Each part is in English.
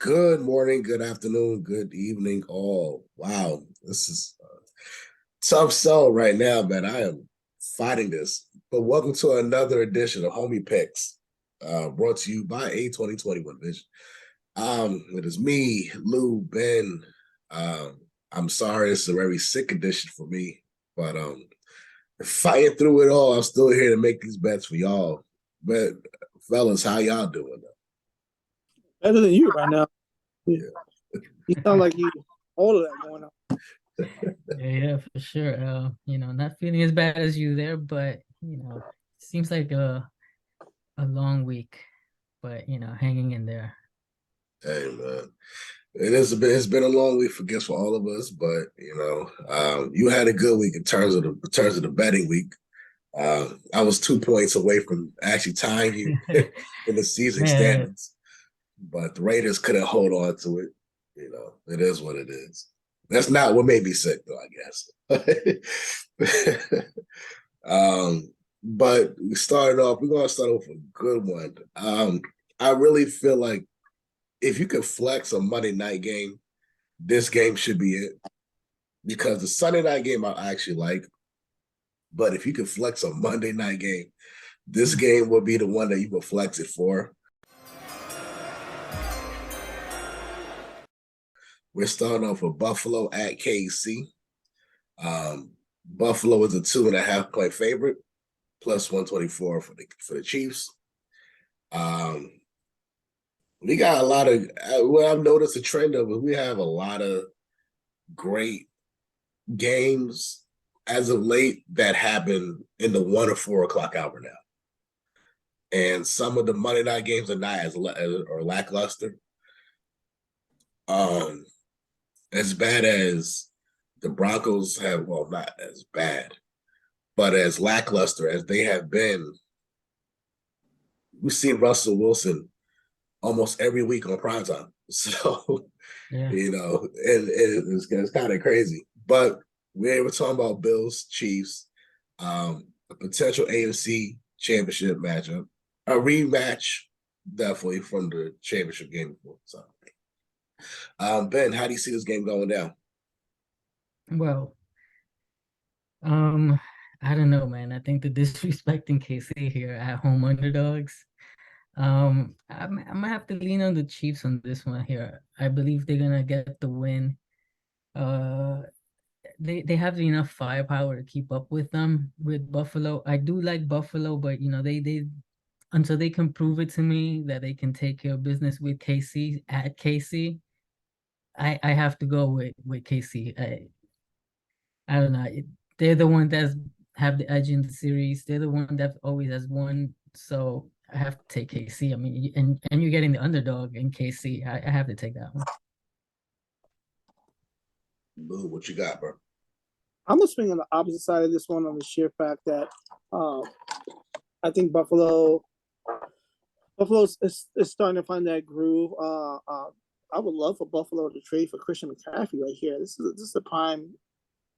Good morning, good afternoon, good evening, all. Wow, this is a tough sell right now, man. I am fighting this. But welcome to another edition of Homie Picks, brought to you by A2021Vision. It is me, Lou, Ben. I'm sorry, it's a very sick edition for me, but fighting through it all, I'm still here to make these bets for y'all. But fellas, how y'all doing? Better than you right now. Yeah. You sound like you all of that going on. Yeah, for sure. Not feeling as bad as you there, but seems like a long week, but hanging in there. Hey man, it's been a long week for guess for all of us, but you had a good week in terms of the betting week. I was 2 points away from actually tying you in the season Man, standings, but the Raiders couldn't hold on to it. It is what it is. That's not what made me sick, though, I guess. But we're gonna start off with a good one. I really feel like if you could flex a Monday night game, this game should be it. Because the Sunday night game I actually like, but if you could flex a Monday night game, this game would be the one that you would flex it for. We're starting off with Buffalo at KC. Buffalo is a 2.5-point favorite, plus 124 for the Chiefs. We got a lot of what I've noticed a trend of. We have a lot of great games as of late that happen in the 1 or 4 o'clock hour now, and some of the Monday night games are not as lackluster. As bad as the Broncos have, well, not as bad, but as lackluster as they have been, we see Russell Wilson almost every week on primetime. So, yeah. and it's kind of crazy. But we were talking about Bills, Chiefs, a potential AFC championship matchup, a rematch, definitely from the championship game before. So, Ben, how do you see this game going down? Well, I don't know, man. I think the disrespecting KC here at home underdogs. I'm gonna have to lean on the Chiefs on this one here. I believe they're gonna get the win. Uh, they have enough firepower to keep up with them with Buffalo. I do like Buffalo, but they until they can prove it to me that they can take care of business with KC at KC, I have to go with KC. I don't know. They're the one that have the edge in the series. They're the one that always has won. So I have to take KC. I mean, and you're getting the underdog in KC. I have to take that one. Boo, what you got, bro? I'm gonna swing on the opposite side of this one on the sheer fact that I think Buffalo is starting to find that groove. I would love for Buffalo to trade for Christian McCaffrey right here. This is the prime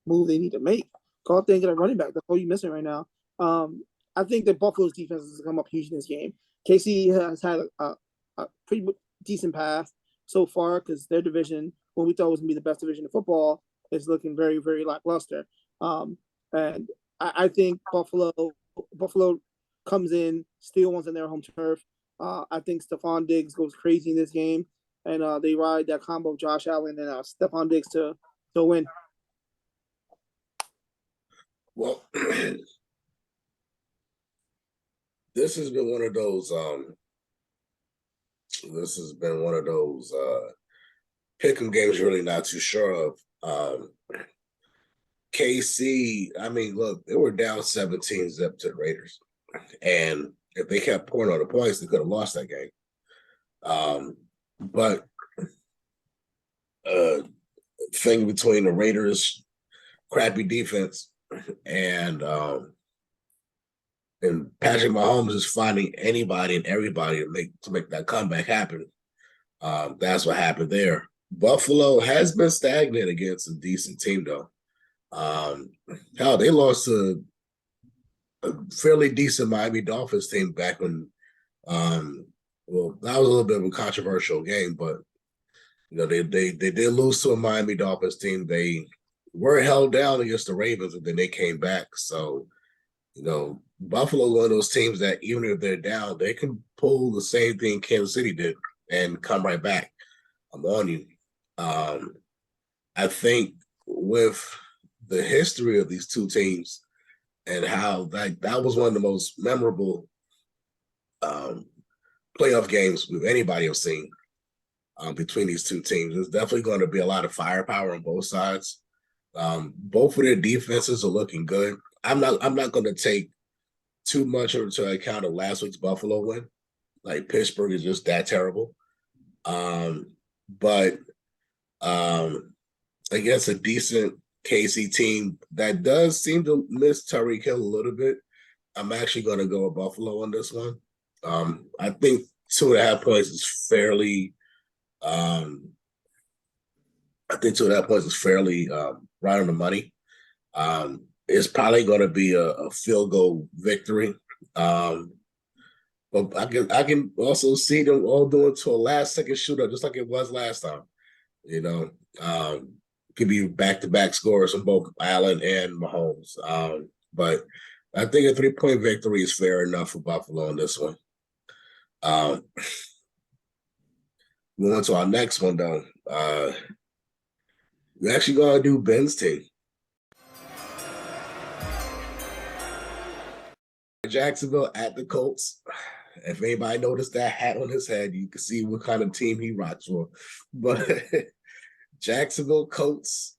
move they need to make. Go out there and get a running back. That's all you're missing right now. I think that Buffalo's defense has come up huge in this game. KC has had a pretty decent path so far because their division, when we thought was going to be the best division in football, is looking very, very lackluster. And I think Buffalo comes in, steal ones on their home turf. I think Stephon Diggs goes crazy in this game, and they ride that combo of Josh Allen and Stephon Diggs to win. Well, this has been one of those. This has been one of those pick'em games. Really not too sure of. KC. I mean, look, they were down 17-zip to the Raiders, and if they kept pouring on the points, they could have lost that game. But thing between the Raiders' crappy defense and Patrick Mahomes is finding anybody and everybody to make that comeback happen. That's what happened there. Buffalo has been stagnant against a decent team, though. Hell, they lost to a fairly decent Miami Dolphins team back when, well, that was a little bit of a controversial game, but They did lose to a Miami Dolphins team. They were held down against the Ravens, and then they came back. So, Buffalo, one of those teams that even if they're down, they can pull the same thing Kansas City did and come right back. I'm on you. I think with the history of these two teams and how that was one of the most memorable playoff games with anybody have seen between these two teams. There's definitely going to be a lot of firepower on both sides. Both of their defenses are looking good. I'm not going to take too much into account of last week's Buffalo win. Like Pittsburgh is just that terrible. But against a decent KC team that does seem to miss Tyreek Hill a little bit, I'm actually going to go with Buffalo on this one. I think 2.5 points is fairly. I think 2.5 points is fairly right on the money. It's probably going to be a field goal victory. But I can also see them all doing to a last-second shootout, just like it was last time. Could be back-to-back scores from both Allen and Mahomes. But I think a 3-point victory is fair enough for Buffalo on this one. Moving to our next one, though. We're actually going to do Ben's team. Jacksonville at the Colts. If anybody noticed that hat on his head, you can see what kind of team he rocks for. But Jacksonville Colts.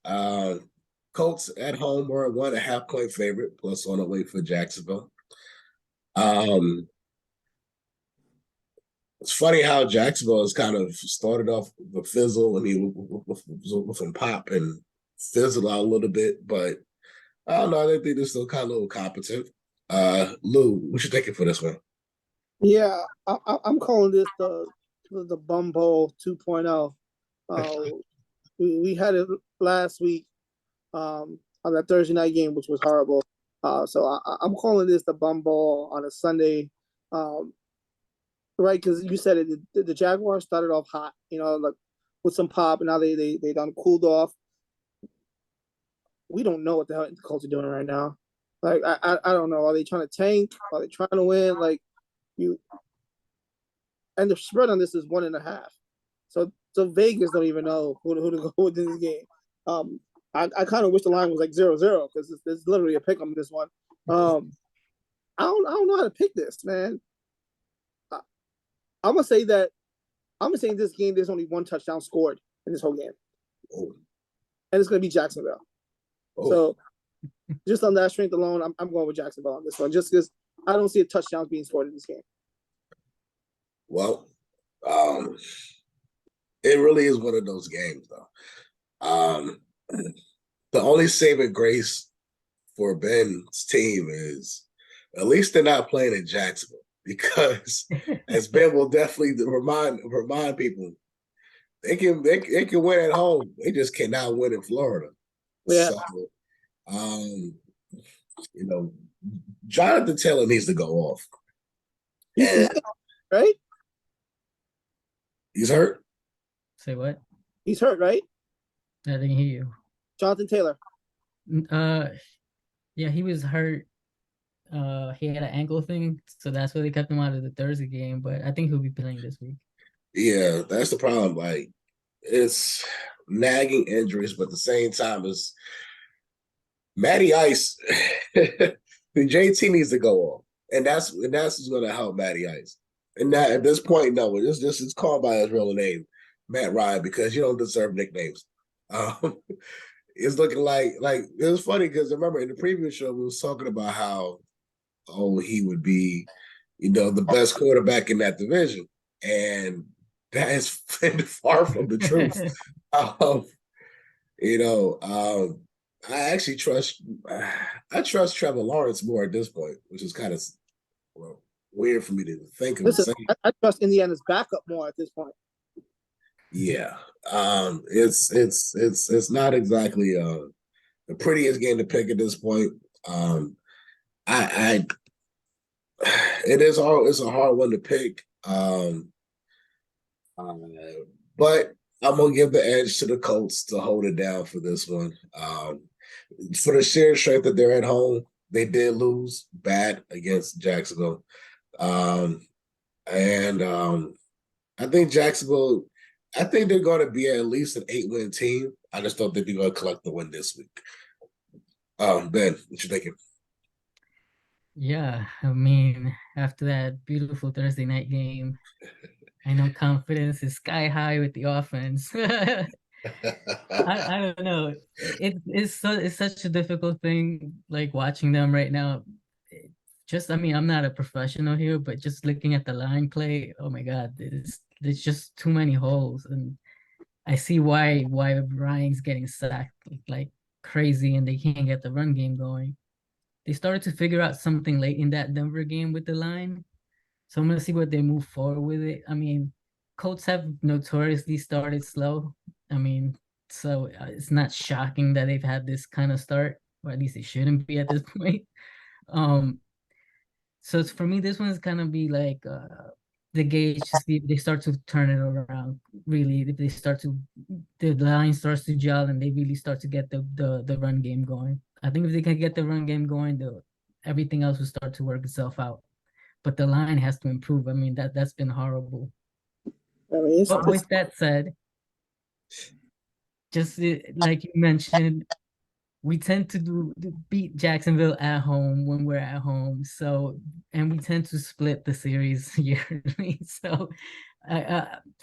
Colts at home are a 1.5 point favorite, plus on the way for Jacksonville. It's funny how Jacksonville has kind of started off the fizzle. I mean, with some pop and fizzle out a little bit, but I don't know. I think they're still kind of a little competent. Lou, what you thinking for this one? Yeah, I'm calling this the Bum Bowl 2.0. We had it last week on that Thursday night game, which was horrible. So I'm calling this the Bum Bowl on a Sunday. Right, because you said it. The Jaguars started off hot, like with some pop, and now they done cooled off. We don't know what the hell the Colts are doing right now. Like I don't know. Are they trying to tank? Are they trying to win? Like and the spread on this is 1.5. So Vegas don't even know who to go with in this game. I kind of wish the line was like 0-0 because it's literally a pick on this one. I don't know how to pick this, man. I'm gonna say in this game there's only one touchdown scored in this whole game, and it's gonna be Jacksonville. So just on that strength alone, I'm going with Jacksonville on this one, just because I don't see a touchdown being scored in this game. Well, it really is one of those games, though. The only saving grace for Ben's team is at least they're not playing in Jacksonville, because as Ben will definitely remind people, they can win at home. They just cannot win in Florida. Yeah. So, Jonathan Taylor needs to go off. Right? He's hurt? Say what? He's hurt, right? I didn't hear you. Jonathan Taylor. Yeah, he was hurt. He had an ankle thing, so that's why they kept him out of the Thursday game. But I think he'll be playing this week. Yeah, that's the problem. Like, it's nagging injuries, but at the same time, it's Matty Ice. The JT needs to go off, and that's what's going to help Matty Ice. And that at this point, no, it's called by his real name, Matt Ryan, because you don't deserve nicknames. It's looking like it was funny because I remember in the previous show we was talking about how he would be, the best quarterback in that division, and that is far from the truth. I actually trust Trevor Lawrence more at this point, which is kind of weird for me to think of. Listen, I trust Indiana's backup more at this point. Yeah, it's not exactly the prettiest game to pick at this point. It's a hard one to pick. But I'm gonna give the edge to the Colts to hold it down for this one. For the sheer strength that they're at home, they did lose bad against Jacksonville. And I think Jacksonville, I think they're going to be at least an 8-win team. I just don't think they're going to collect the win this week. Ben, what you thinking? Yeah, I mean, after that beautiful Thursday night game, I know confidence is sky high with the offense. I don't know. It's such a difficult thing, like watching them right now. Just, I mean, I'm not a professional here, but just looking at the line play, oh my God, there's just too many holes, and I see why Ryan's getting sacked like crazy, and they can't get the run game going. They started to figure out something late in that Denver game with the line, so I'm gonna see what they move forward with it. I mean, Colts have notoriously started slow. I mean, so it's not shocking that they've had this kind of start, or at least they shouldn't be at this point. Um, so for me, this one's gonna be like the gauge to see if they start to turn it around. Really, if they start to, the line starts to gel and they really start to get the run game going. I think if they can get the run game going, everything else will start to work itself out. But the line has to improve. I mean, that's been horrible. I mean, But with that said, just like you mentioned, we tend to beat Jacksonville at home when we're at home. So, and we tend to split the series yearly. So,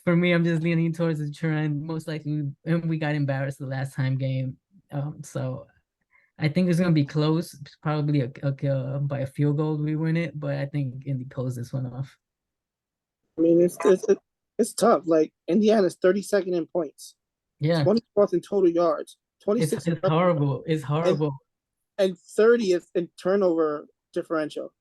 for me, I'm just leaning towards the trend. Most likely, and we got embarrassed the last time game. So I think it's gonna be close. Probably by a field goal we win it, but I think Indy pulls this one off. I mean, it's tough. Like Indiana's 32nd in points, Yeah, 24th in total yards, 26th it's horrible. It's horrible. and 30th in turnover differential.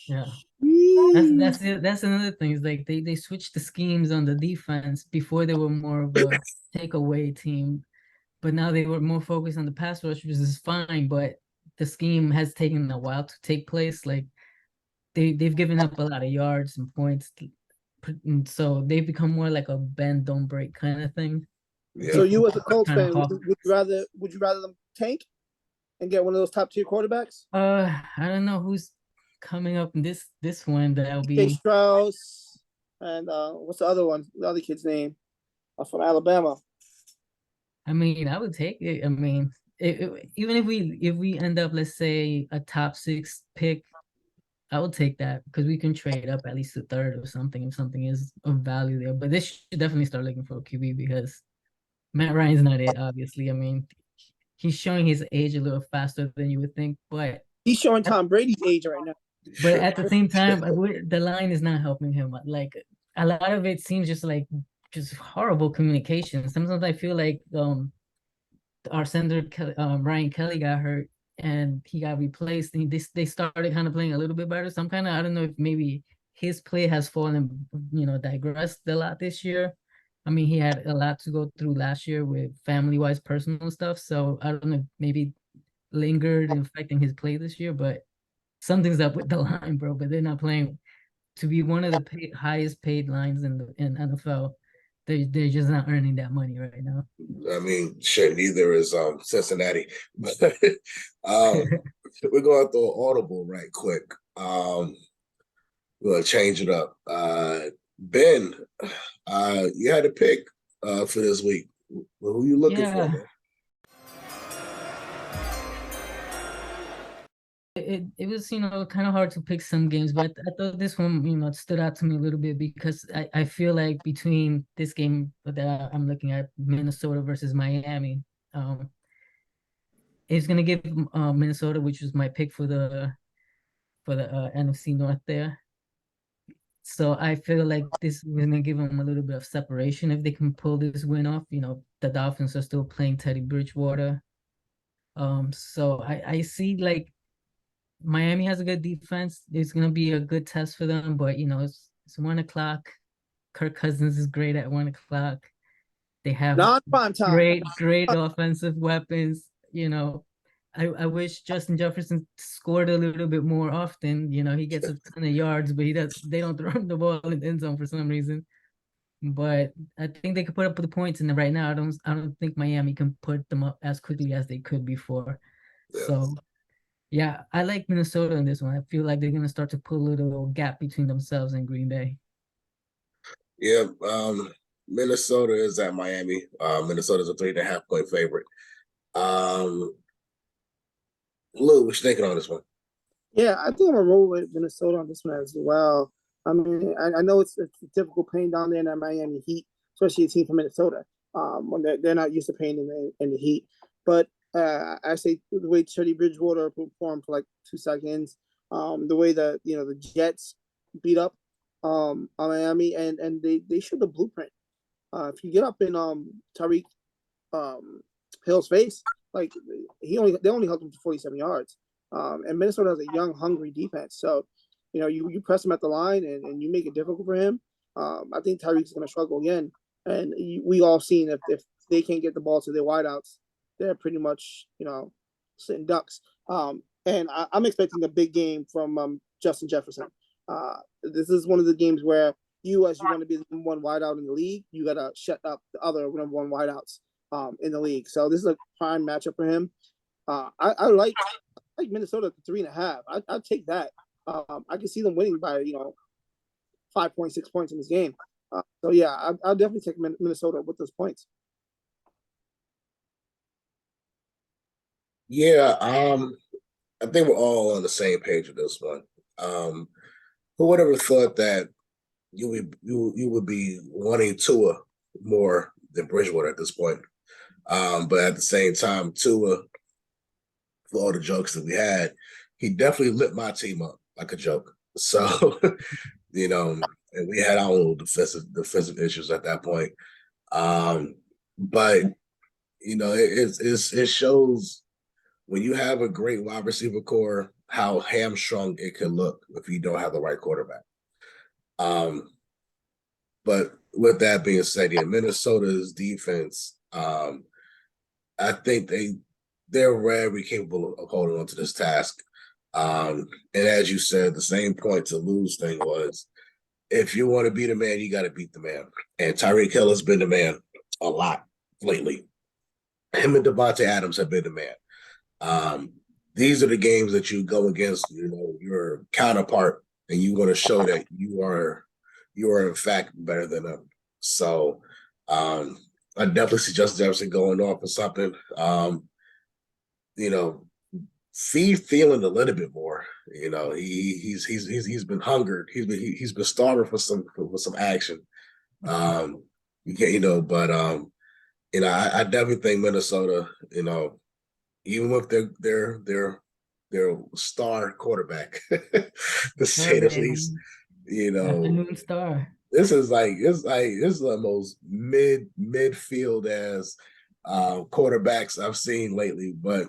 Yeah. Jeez. That's it. That's another thing. Is like they switched the schemes on the defense. Before they were more of a takeaway team, but now they were more focused on the pass rush, which is fine. But the scheme has taken a while to take place. Like they've given up a lot of yards and points, and so they've become more like a bend don't break kind of thing. Yeah. So you as a Colts Kind of fan, would you rather them tank and get one of those top tier quarterbacks? I don't know who's coming up in this one. That'll Jay be. Strauss and what's the other one? The other kid's name from Alabama. I mean, I would take it. I mean, even if we end up, let's say, a top 6 pick, I would take that because we can trade up at least a third or something if something is of value there. But this should definitely start looking for a QB because Matt Ryan's not it, obviously. I mean, he's showing his age a little faster than you would think, He's showing Tom Brady's age right now. but at the same time, the line is not helping him. Like a lot of it seems just horrible communication. Sometimes I feel like our center Ryan Kelly got hurt and he got replaced, and they started kind of playing a little bit better. So I'm kind of, I don't know if maybe his play has fallen, digressed a lot this year. I mean, he had a lot to go through last year with family-wise personal stuff. So I don't know, maybe lingered affecting his play this year, but something's up with the line, bro. But they're not playing to be one of the highest paid lines in NFL. They're just not earning that money right now. I mean, sure, neither is Cincinnati. But we're going through an audible right quick. We'll change it up. Ben, you had a pick for this week. Who you looking for, man? It was kind of hard to pick some games, but I thought this one stood out to me a little bit because I feel like between this game that I'm looking at, Minnesota versus Miami, it's gonna give Minnesota, which was my pick for the NFC North there. So I feel like this is gonna give them a little bit of separation if they can pull this win off. The Dolphins are still playing Teddy Bridgewater. So I see like Miami has a good defense. It's gonna be a good test for them, but it's 1 o'clock. Kirk Cousins is great at 1 o'clock. They have Non-prime time. great offensive weapons. I wish Justin Jefferson scored a little bit more often. He gets a ton of yards, but they don't throw him the ball in the end zone for some reason. but I think they could put up the points. And right now, I don't think Miami can put them up as quickly as they could before. Yeah. So yeah, I like Minnesota in this one. I feel like they're gonna start to pull a little gap between themselves and Green Bay. Yeah, Minnesota is at Miami. Minnesota's a 3.5 point favorite. Lou, what you thinking on this one? Yeah, I think I'm gonna roll with Minnesota on this one as well. I mean, I know it's difficult playing down there in that Miami Heat, especially a team from Minnesota, when they're not used to playing in the heat. But I say the way Teddy Bridgewater performed for like 2 seconds, the way that the Jets beat up on Miami, and they showed the blueprint. If you get up in Tyreek Hill's face, like they only held him to 47 yards. And Minnesota has a young, hungry defense. So, you press him at the line and you make it difficult for him. I think Tyreek's going to struggle again. And we all seen if they can't get the ball to their wideouts, they're pretty much sitting ducks. And I'm expecting a big game from Justin Jefferson. This is one of the games where as you want to be the number one wideout in the league, you got to shut up the other number one wideouts in the league. So this is a prime matchup for him. I like Minnesota at 3.5. I'd take that. I can see them winning by 5.6 points in this game. So yeah, I'll definitely take Minnesota with those points. Yeah, I think we're all on the same page with this one. Who would ever thought that you would be wanting Tua more than Bridgewater at this point? But at the same time, Tua, for all the jokes that we had, he definitely lit my team up like a joke. So, and we had our own defensive issues at that point. But it shows when you have a great wide receiver core how hamstrung it can look if you don't have the right quarterback. But with that being said, Minnesota's defense, I think they're very capable of holding on to this task. And as you said, the same point to lose thing was, if you want to be the man, you got to beat the man. And Tyreek Hill has been the man a lot lately. Him and Davante Adams have been the man. These are the games that you go against, your counterpart, and you want to show that you are in fact better than them. So I definitely see Justin Jefferson going off or something. Feeling a little bit more. He's been hungered. He's been starving for some action. You can't, but I definitely think Minnesota, even with their star quarterback, to say the least, Afternoon star. this is the most midfield as quarterbacks I've seen lately. But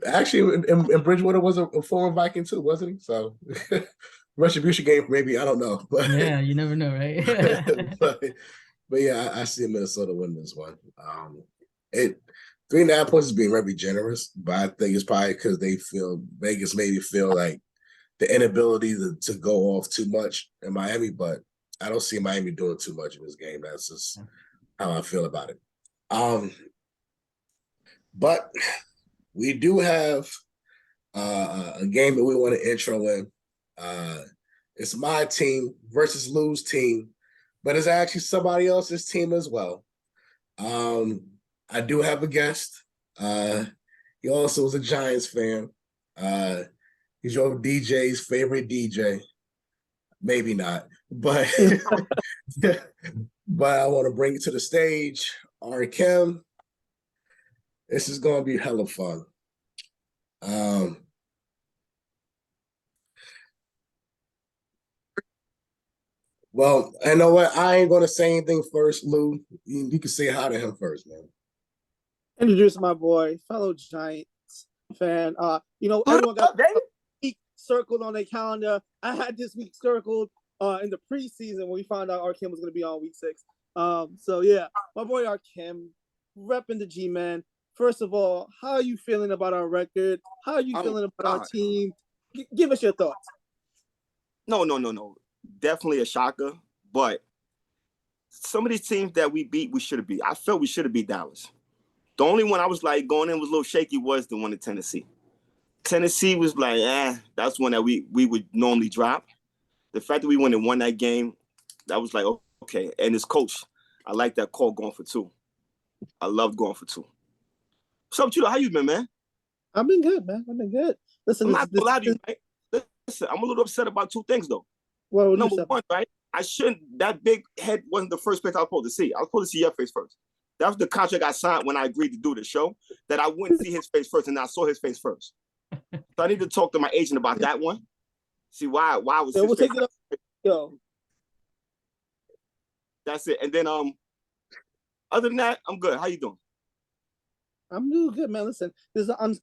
actually, and Bridgewater was a former Viking too, wasn't he? So retribution game, maybe, I don't know. But yeah, you never know, right? but yeah, I see Minnesota win this one. It 3.5 points is being very generous, but I think it's probably because Vegas maybe feel like the inability to go off too much in Miami, but I don't see Miami doing too much in this game. That's just how I feel about it. But we do have a game that we want to intro in. It's my team versus Lou's team, but it's actually somebody else's team as well. I do have a guest. He also is a Giants fan. He's your DJ's favorite DJ. Maybe not, but but I want to bring you to the stage, Arkim. This is going to be hella fun. Well, I know what, I ain't gonna say anything first, Lou. You can say hi to him first, man. Introduce my boy, fellow Giants fan. Everyone got week circled on their calendar. I had this week circled in the preseason when we found out Arkim was going to be on week 6. So yeah, my boy Arkim, repping the G-Man. First of all, how are you feeling about our record? How are you feeling about our team? Give us your thoughts. No. Definitely a shocker, but some of these teams that we beat, we should have beat. I felt we should have beat Dallas. The only one I was like going in was a little shaky was the one in Tennessee. Tennessee was like, that's one that we would normally drop. The fact that we went and won that game, that was like, okay. And his coach, I like that call going for 2. I loved going for 2. What's up, Chudo? How you been, man? I've been good, man. I've been good. Listen, I'm not gonna lie to you, right? Listen, I'm a little upset about 2 things, though. Well, Number one, right? I shouldn't. That big head wasn't the first place I was supposed to see. I was supposed to see your face first. That was the contract I signed when I agreed to do the show. That I wouldn't see his face first, and I saw his face first. So I need to talk to my agent about that one. See why was his we'll face take it up. Yo. That's it. And then other than that, I'm good. How you doing? I'm doing good, man. Listen, this is an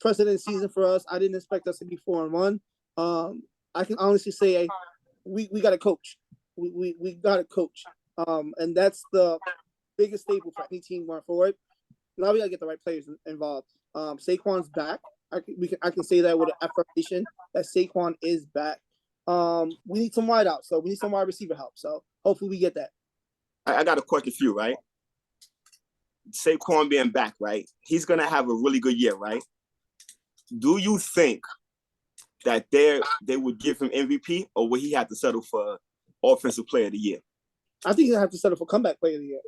unprecedented season for us. I didn't expect us to be 4-1. I can honestly say we got a coach. We got a coach. And that's the biggest staple for any team going forward. Now we gotta get the right players involved. Saquon's back. I can say that with an affirmation that Saquon is back. We need some wideouts, so we need some wide receiver help. So hopefully we get that. I got a question for you, right? Saquon being back, right? He's gonna have a really good year, right? Do you think that they would give him MVP, or would he have to settle for Offensive Player of the Year? I think he'll have to settle for Comeback Player of the Year.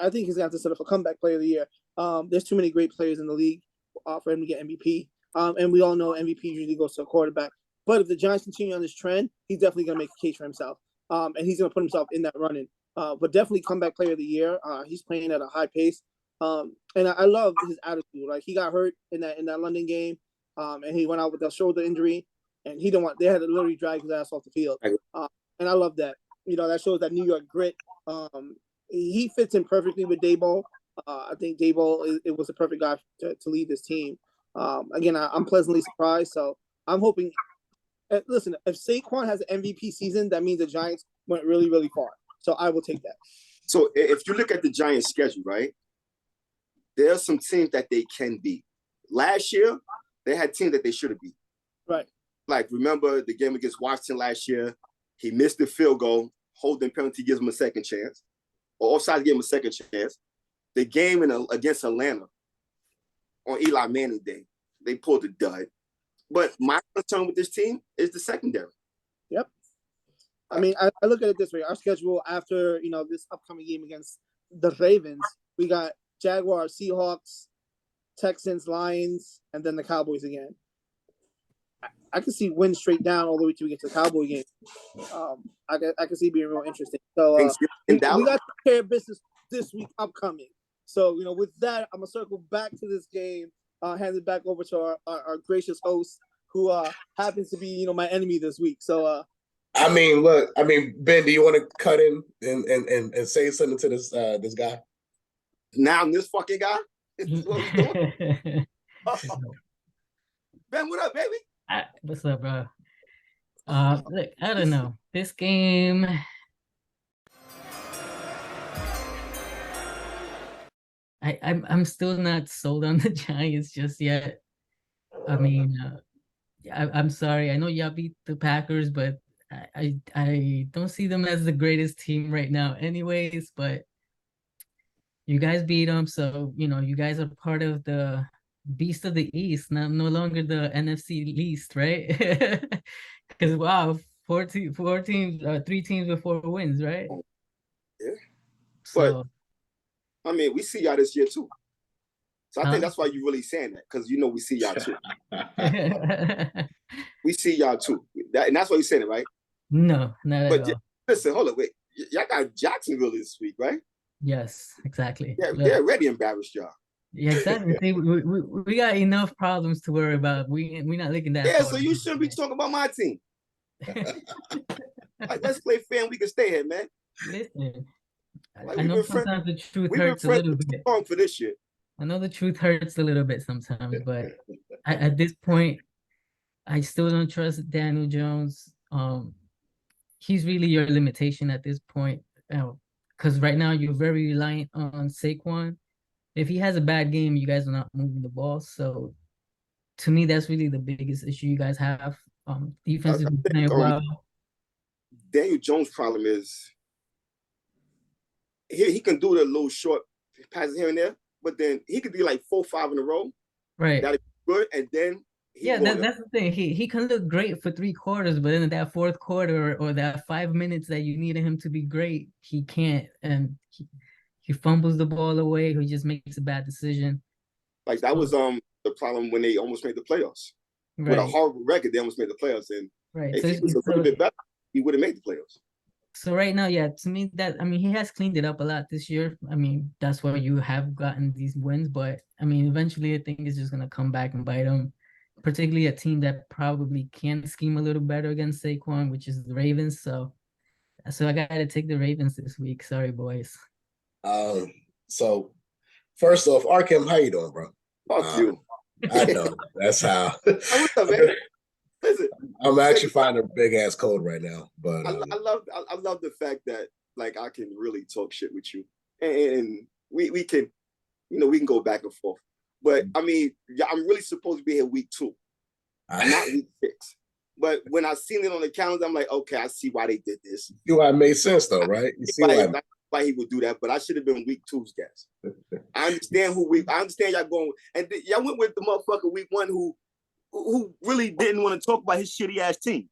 I think he's gonna have to settle for Comeback Player of the Year. There's too many great players in the league for him to get MVP. And we all know MVP usually goes to a quarterback. But if the Giants continue on this trend, he's definitely gonna make a case for himself. And he's gonna put himself in that running. But definitely Comeback Player of the Year. He's playing at a high pace. And I love his attitude. Like, he got hurt in that London game, and he went out with a shoulder injury, and he didn't want. They had to literally drag his ass off the field. And I love that. That shows that New York grit. He fits in perfectly with Daboll. I think Daboll it was a perfect guy to lead this team. Again, I'm pleasantly surprised. So I'm hoping. Listen, if Saquon has an MVP season, that means the Giants went really, really far. So I will take that. So if you look at the Giants' schedule, right, there are some teams that they can beat. Last year, they had teams that they should have beat. Right. Like, remember the game against Washington last year? He missed the field goal. Holding penalty gives him a second chance. Or offside gave him a second chance. The game against Atlanta on Eli Manning Day, they pulled the dud. But my concern with this team is the secondary. Yep. I mean, I look at it this way. Our schedule after, this upcoming game against the Ravens, we got Jaguars, Seahawks, Texans, Lions, and then the Cowboys again. I can see wins straight down all the way till we get to the Cowboy game. I can see it being real interesting. So we got to take care of business this week upcoming. So, with that, I'm going to circle back to this game, hand it back over to our gracious host, who happens to be, my enemy this week. So, look, Ben, do you want to cut in and say something to this guy? Now I'm this fucking guy? Is what we doing? Ben, what up, baby? What's up, bro? Look, I don't know. This game, I'm still not sold on the Giants just yet. I'm sorry. I know y'all beat the Packers, but I don't see them as the greatest team right now anyways, but you guys beat them, so you guys are part of the Beast of the East, no longer the NFC least, right? Because wow, 4 teams, 3 teams with 4 wins, right? Yeah. So, but we see y'all this year too. So I think that's why you really saying that, because we see y'all too. We see y'all too. And that's why you're saying it, right? No, not at all. Listen, hold on, wait. Y'all got Jacksonville this week, right? Yes, exactly. Yeah, they're already embarrassed y'all. Yeah, exactly. See, we got enough problems to worry about. We're not looking that far. So you shouldn't be talking about my team. Like, let's play fair and we can stay here, man. Listen, like, I know sometimes the truth hurts a little bit. For this shit. I know the truth hurts a little bit sometimes, but at this point, I still don't trust Daniel Jones. He's really your limitation at this point. Because right now you're very reliant on Saquon. If he has a bad game, you guys are not moving the ball. So to me, that's really the biggest issue you guys have. Defense is playing well. Daniel Jones' problem is he can do the little short passes here and there, but then he could be like 4-5 in a row. Right. That'd be good, and then that's the thing. He can look great for 3 quarters, but in that fourth quarter or that 5 minutes that you needed him to be great, he can't, and he fumbles the ball away. He just makes a bad decision. Like that was the problem when they almost made the playoffs. Right. With a horrible record, they almost made the playoffs, and if he was a little bit better, he would have made the playoffs. So right now, yeah, to me he has cleaned it up a lot this year. I mean, that's why you have gotten these wins, but I mean, eventually I think it's just gonna come back and bite him. Particularly a team that probably can scheme a little better against Saquon, which is the Ravens. So I gotta take the Ravens this week. Sorry, boys. So first off, Arkim, how you doing, bro? Fuck you. I know. That's how. What's up, man? Listen, I'm actually finding a big ass cold right now, but I love the fact that like I can really talk shit with you, and we can, we can go back and forth. But I mean, I'm really supposed to be here week 2, not week 6. But when I seen it on the calendar, I'm like, okay, I see why they did this. See why it made sense, though, right? You see why he would do that, but I should have been week 2's guess. I understand I understand y'all going, and y'all went with the motherfucker week 1 who really didn't want to talk about his shitty ass team.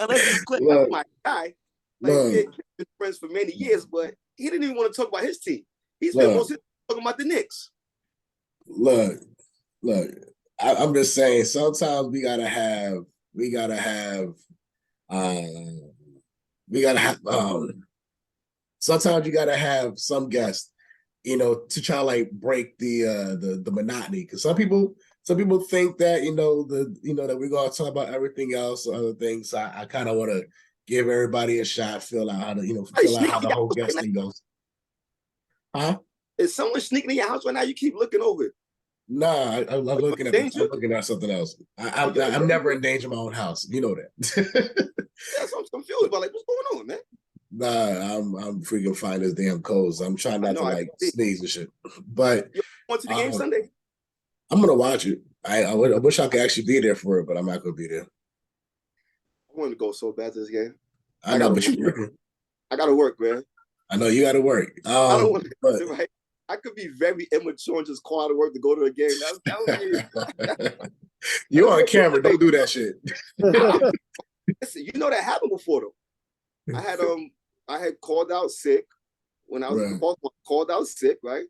Unless he's clear, that's my guy. Like he's been friends for many years, but he didn't even want to talk about his team. He's been mostly talking about the Knicks. Look, I'm just saying. Sometimes we gotta have. Sometimes you gotta have some guests, to try to like break the monotony. Because some people think that that we're gonna talk about everything else or other things. So I kind of want to give everybody a shot, feel out how the whole guest thing goes. Huh? Is someone sneaking in your house right now? You keep looking over it. Nah, I'm looking at something else. I'm never in danger of my own house. You know that. That's what I'm confused about. Like, what's going on, man? Nah, I'm freaking fine as damn codes. I'm trying not to sneeze and shit. But you want to the game Sunday? I'm gonna watch it. I wish I could actually be there for it, but I'm not gonna be there. I want to go so bad to this game. I know, but you're working. I gotta work, man. I know you gotta work. I don't want to, right? I could be very immature and just call out of work to go to a game. You're on camera. Don't do that shit. Listen, that happened before though. I had called out sick when I was in Baltimore. Called out sick, right?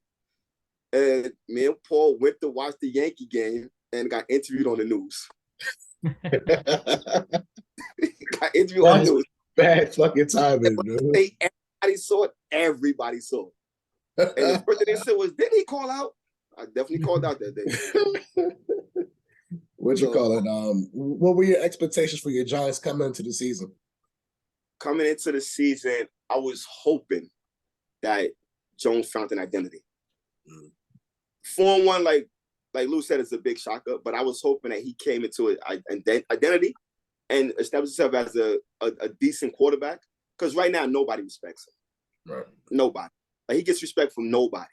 And me and Paul went to watch the Yankee game and got interviewed on the news. Got interviewed on the news. Bad fucking timing, dude. Everybody saw it. Everybody saw it. And the first thing they said was, didn't he call out? I definitely called out that day. What you call it? What were your expectations for your Giants coming into the season? Coming into the season, I was hoping that Jones found an identity. 4-1, like Lou said, it's a big shocker, but I was hoping that he came into an identity and established himself as a decent quarterback. Because right now, nobody respects him. Right. Nobody. Like, he gets respect from nobody,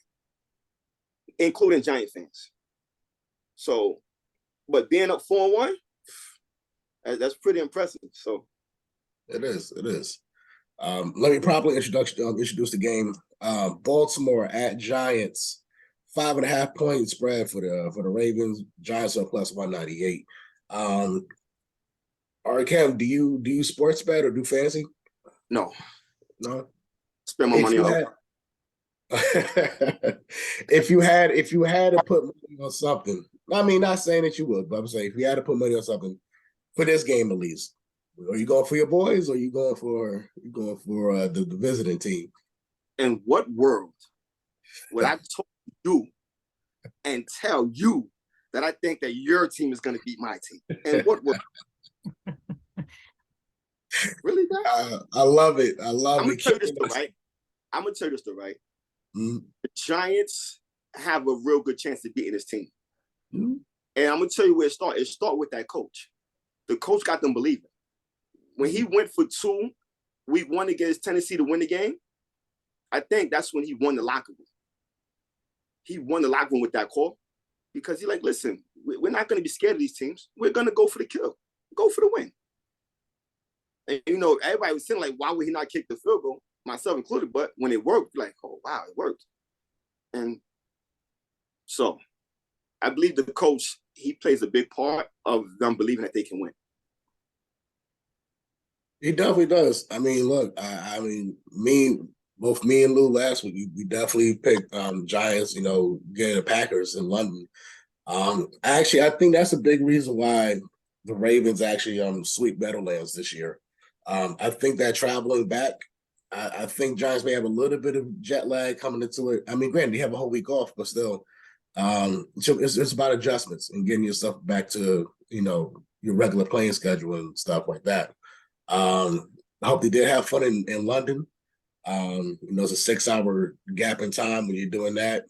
including Giant fans. So, but being up 4-1, that's pretty impressive. So, it is. Let me properly introduce the game. Baltimore at Giants, 5.5 point spread for the Ravens. Giants are plus 198. Arkim, do you sports bet or do fantasy? No. Spend my money on. If you had to put money on something, I mean, not saying that you would, but I'm saying if you had to put money on something for this game at least, are you going for your boys or are you going for the visiting team? In what world would I talk to you and tell you that I think that your team is going to beat my team? In what world? Really, guys? I love it. I'm gonna tell you this though, right? Mm-hmm. The Giants have a real good chance of beating this team. Mm-hmm. And I'm gonna tell you where it starts. It starts with that coach. The coach got them believing. When he went for 2 week 1 against Tennessee to win the game, I think that's when he won the locker room. He won the locker room with that call because he's like, listen, we're not going to be scared of these teams. We're going to go for the kill, go for the win. And you know, everybody was saying like, why would he not kick the field goal? Myself included. But when it worked, like, oh wow, it worked. And so I believe the coach, he plays a big part of them believing that they can win. He definitely does. I mean, look, I mean, both me and Lou last week, we definitely picked Giants, you know, getting the Packers in London. Actually, I think that's a big reason why the Ravens actually sweep Meadowlands this year. I think that traveling back, I think Giants may have a little bit of jet lag coming into it. I mean, granted, you have a whole week off, but still, it's about adjustments and getting yourself back to, you know, your regular playing schedule and stuff like that. I hope they did have fun in London. You know, it's a 6-hour gap in time when you're doing that.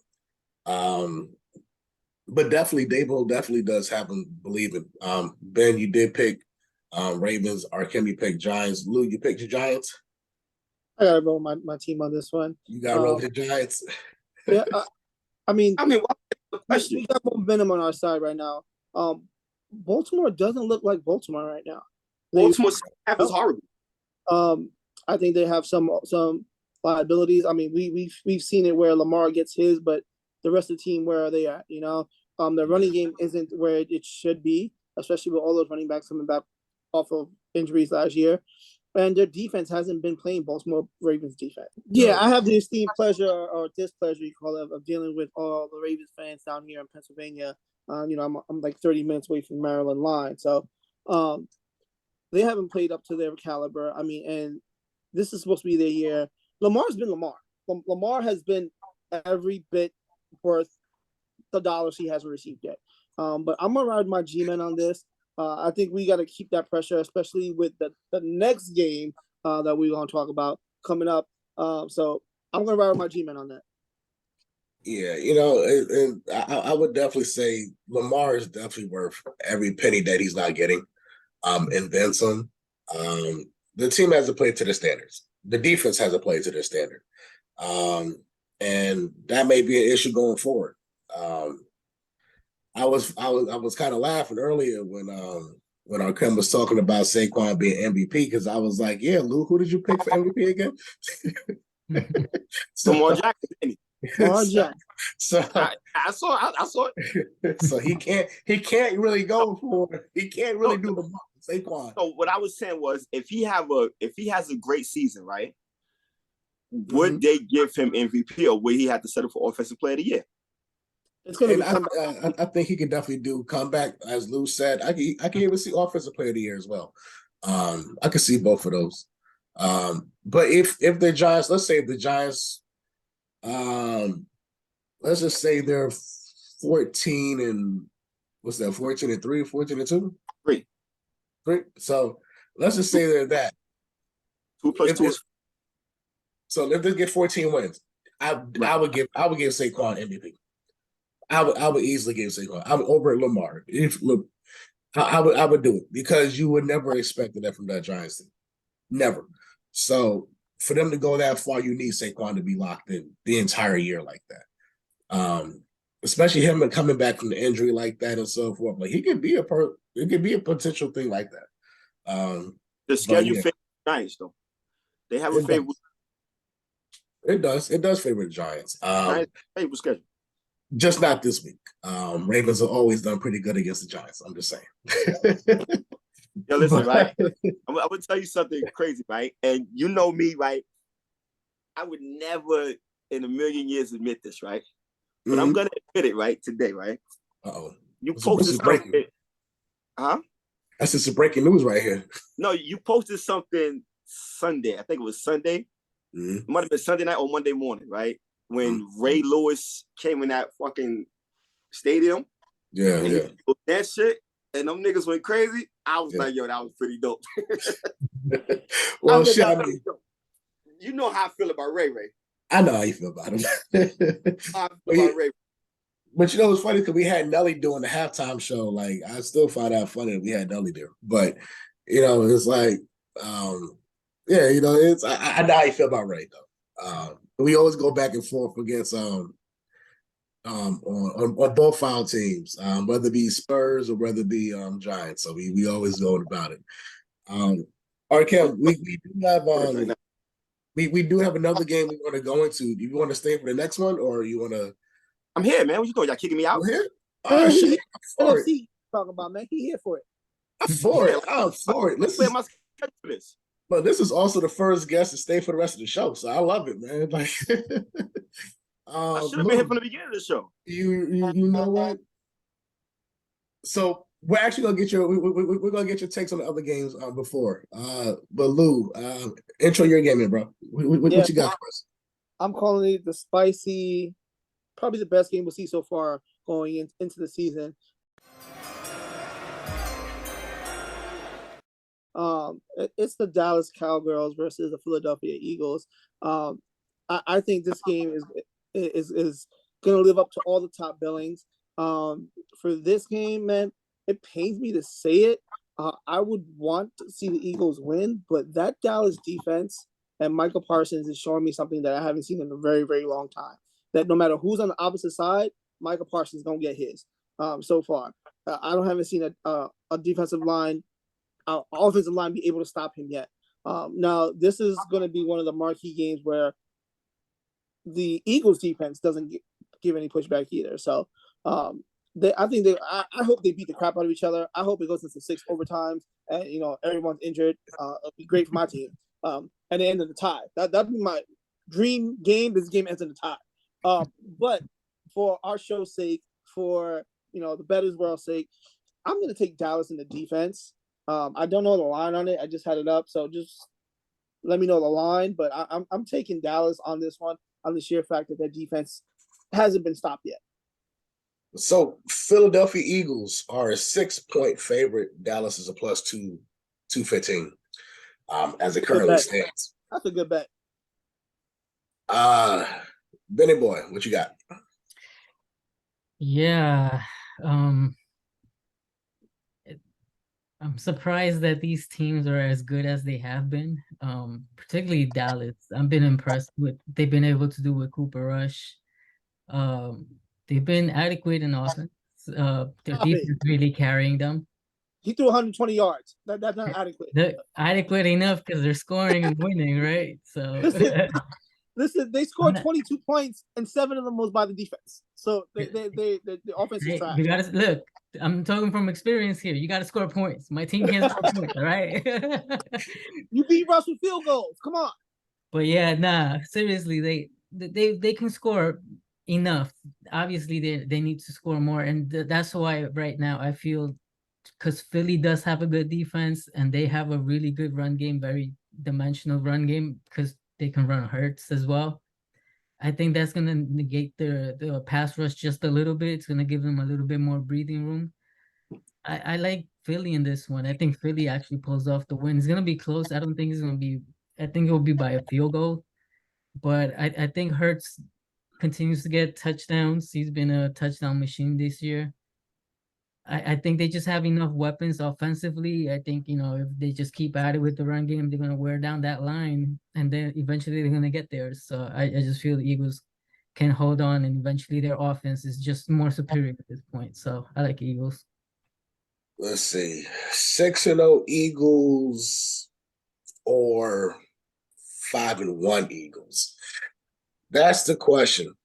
But definitely, Dabo definitely does have them believing. Ben, you did pick Ravens. Arkim, you picked Giants. Lou, you picked your Giants. I gotta roll my team on this one. You got to roll with the Giants. Yeah, I mean, Question. we got momentum on our side right now. Baltimore doesn't look like Baltimore right now. Baltimore half is horrible. I think they have some liabilities. I mean, we've seen it where Lamar gets his, but the rest of the team, where are they at? You know, the running game isn't where it should be, especially with all those running backs coming back off of injuries last year. And their defense hasn't been playing Baltimore Ravens defense. Yeah, I have the esteemed pleasure or displeasure, you call it, of dealing with all the Ravens fans down here in Pennsylvania. You know, I'm like 30 minutes away from Maryland line. So they haven't played up to their caliber. I mean, and this is supposed to be their year. Lamar's been Lamar. Lamar has been every bit worth the dollars he hasn't received yet. But I'm going to ride my G-Men on this. I think we got to keep that pressure, especially with the next game that we're going to talk about coming up. So I'm going to ride my G-Men on that. Yeah, you know, and I would definitely say Lamar is definitely worth every penny that he's not getting, and then some. The team hasn't played to their standards. The defense hasn't played to their standard, and that may be an issue going forward. I was kind of laughing earlier when Arkim was talking about Saquon being MVP, because I was like, yeah, Lou, who did you pick for MVP again? Lamar Jackson. Lamar Jackson. So I saw it. So he can't really do the Saquon. So what I was saying was, if he has a great season, right? Would they give him MVP, or would he have to settle for Offensive Player of the Year? It's going to be I think he can definitely do comeback, as Lou said. I can even see Offensive Player of the Year as well. I can see both of those. But if the Giants, let's say the Giants, let's just say they're 14 and what's that? 14-3, 14-2? 3. So let's just say they're that. 2 plus 2 is. So if they get 14 wins, I would give Saquon MVP. I would easily give Saquon. I would over Lamar. I would do it, because you would never expect that from that Giants team. Never. So for them to go that far, you need Saquon to be locked in the entire year like that. Especially him coming back from the injury like that and so forth. Like, it could be a potential thing like that. The schedule favors the Giants, though. They have a favorable. It does favor the Giants. Favorable schedule. Just not this week. Ravens have always done pretty good against the Giants. I'm just saying. Yo, listen, right? I'm gonna tell you something crazy, right? And you know me, right? I would never in a million years admit this, right? But I'm gonna admit it, right, today, right? Uh-oh. You posted something. Huh? That's just a breaking news right here. No, you posted something Sunday. I think it was Sunday. It might have been Sunday night or Monday morning, right? When Ray Lewis came in that fucking stadium. Yeah. That shit, and them niggas went crazy. I was like, yo, that was pretty dope. Well, shit, I mean, you know how I feel about Ray. I know how you feel about him. But you know, it's funny because we had Nelly doing the halftime show. Like, I still find out funny that we had Nelly there. But, you know, it's like, yeah, you know, I know how you feel about Ray, though. We always go back and forth against on both foul teams, whether it be Spurs or whether it be Giants. So we always go about it. Arkim, we do have we do have another game we want to go into. Do you want to stay for the next one, or you want to? I'm here, man. What you doing? Y'all kicking me out? Here? Oh shit! I'm for it. NFC talking about, man. He here for it. I'm for it. I'm for it. Listen, my schedule for this. But this is also the first guest to stay for the rest of the show, so I love it, man. Like, I should have been here from the beginning of the show. You know what? So we're actually gonna get we're gonna get your takes on the other games before. But Lou, intro your game, bro. What you got for us? I'm calling it the spicy, probably the best game we'll see so far going into the season. It's the Dallas Cowgirls versus the Philadelphia Eagles. I think this game is going to live up to all the top billings. For this game, man, it pains me to say it. I would want to see the Eagles win, but that Dallas defense and Michael Parsons is showing me something that I haven't seen in a very, very long time. That no matter who's on the opposite side, Michael Parsons is going to get his so far. I haven't seen a defensive line, offensive line be able to stop him yet. Now, this is going to be one of the marquee games where the Eagles defense doesn't give any pushback either. So I hope they beat the crap out of each other. I hope it goes into 6 overtimes and, everyone's injured. It'll be great for my team. And the end of the tie. That'd be my dream game. This game ends in a tie. But for our show's sake, for, the better's world's sake, I'm going to take Dallas in the defense. I don't know the line on it. I just had it up. So just let me know the line. But I'm taking Dallas on this one on the sheer fact that their defense hasn't been stopped yet. So Philadelphia Eagles are a 6-point favorite. Dallas is a plus 215 as it currently stands. That's a good bet. Benny boy, what you got? Yeah. I'm surprised that these teams are as good as they have been. Particularly Dallas. I've been impressed with what they've been able to do with Cooper Rush. They've been adequate in offense. Their defense really carrying them. He threw 120 yards. That's not adequate. They're adequate enough because they're scoring and winning, right? So listen, they scored 22 points and 7 of them was by the defense. So the offense is trash. You gotta look. I'm talking from experience here. You gotta score points. My team can't score points, all right? You beat Russ with field goals. Come on. But yeah, nah. Seriously, they can score enough. Obviously, they need to score more, and that's why right now I feel, because Philly does have a good defense and they have a really good run game, very dimensional run game, because they can run Hurts as well. I think that's gonna negate their pass rush just a little bit. It's gonna give them a little bit more breathing room. I like Philly in this one. I think Philly actually pulls off the win. It's gonna be close. I don't think it's gonna be. I think it will be by a field goal. But I think Hurts continues to get touchdowns. He's been a touchdown machine this year. I think they just have enough weapons offensively. I think, if they just keep at it with the run game, they're going to wear down that line, and then eventually they're going to get there. So I just feel the Eagles can hold on, and eventually their offense is just more superior at this point. So I like Eagles. Let's see. 6-0 Eagles or 5-1 Eagles. That's the question.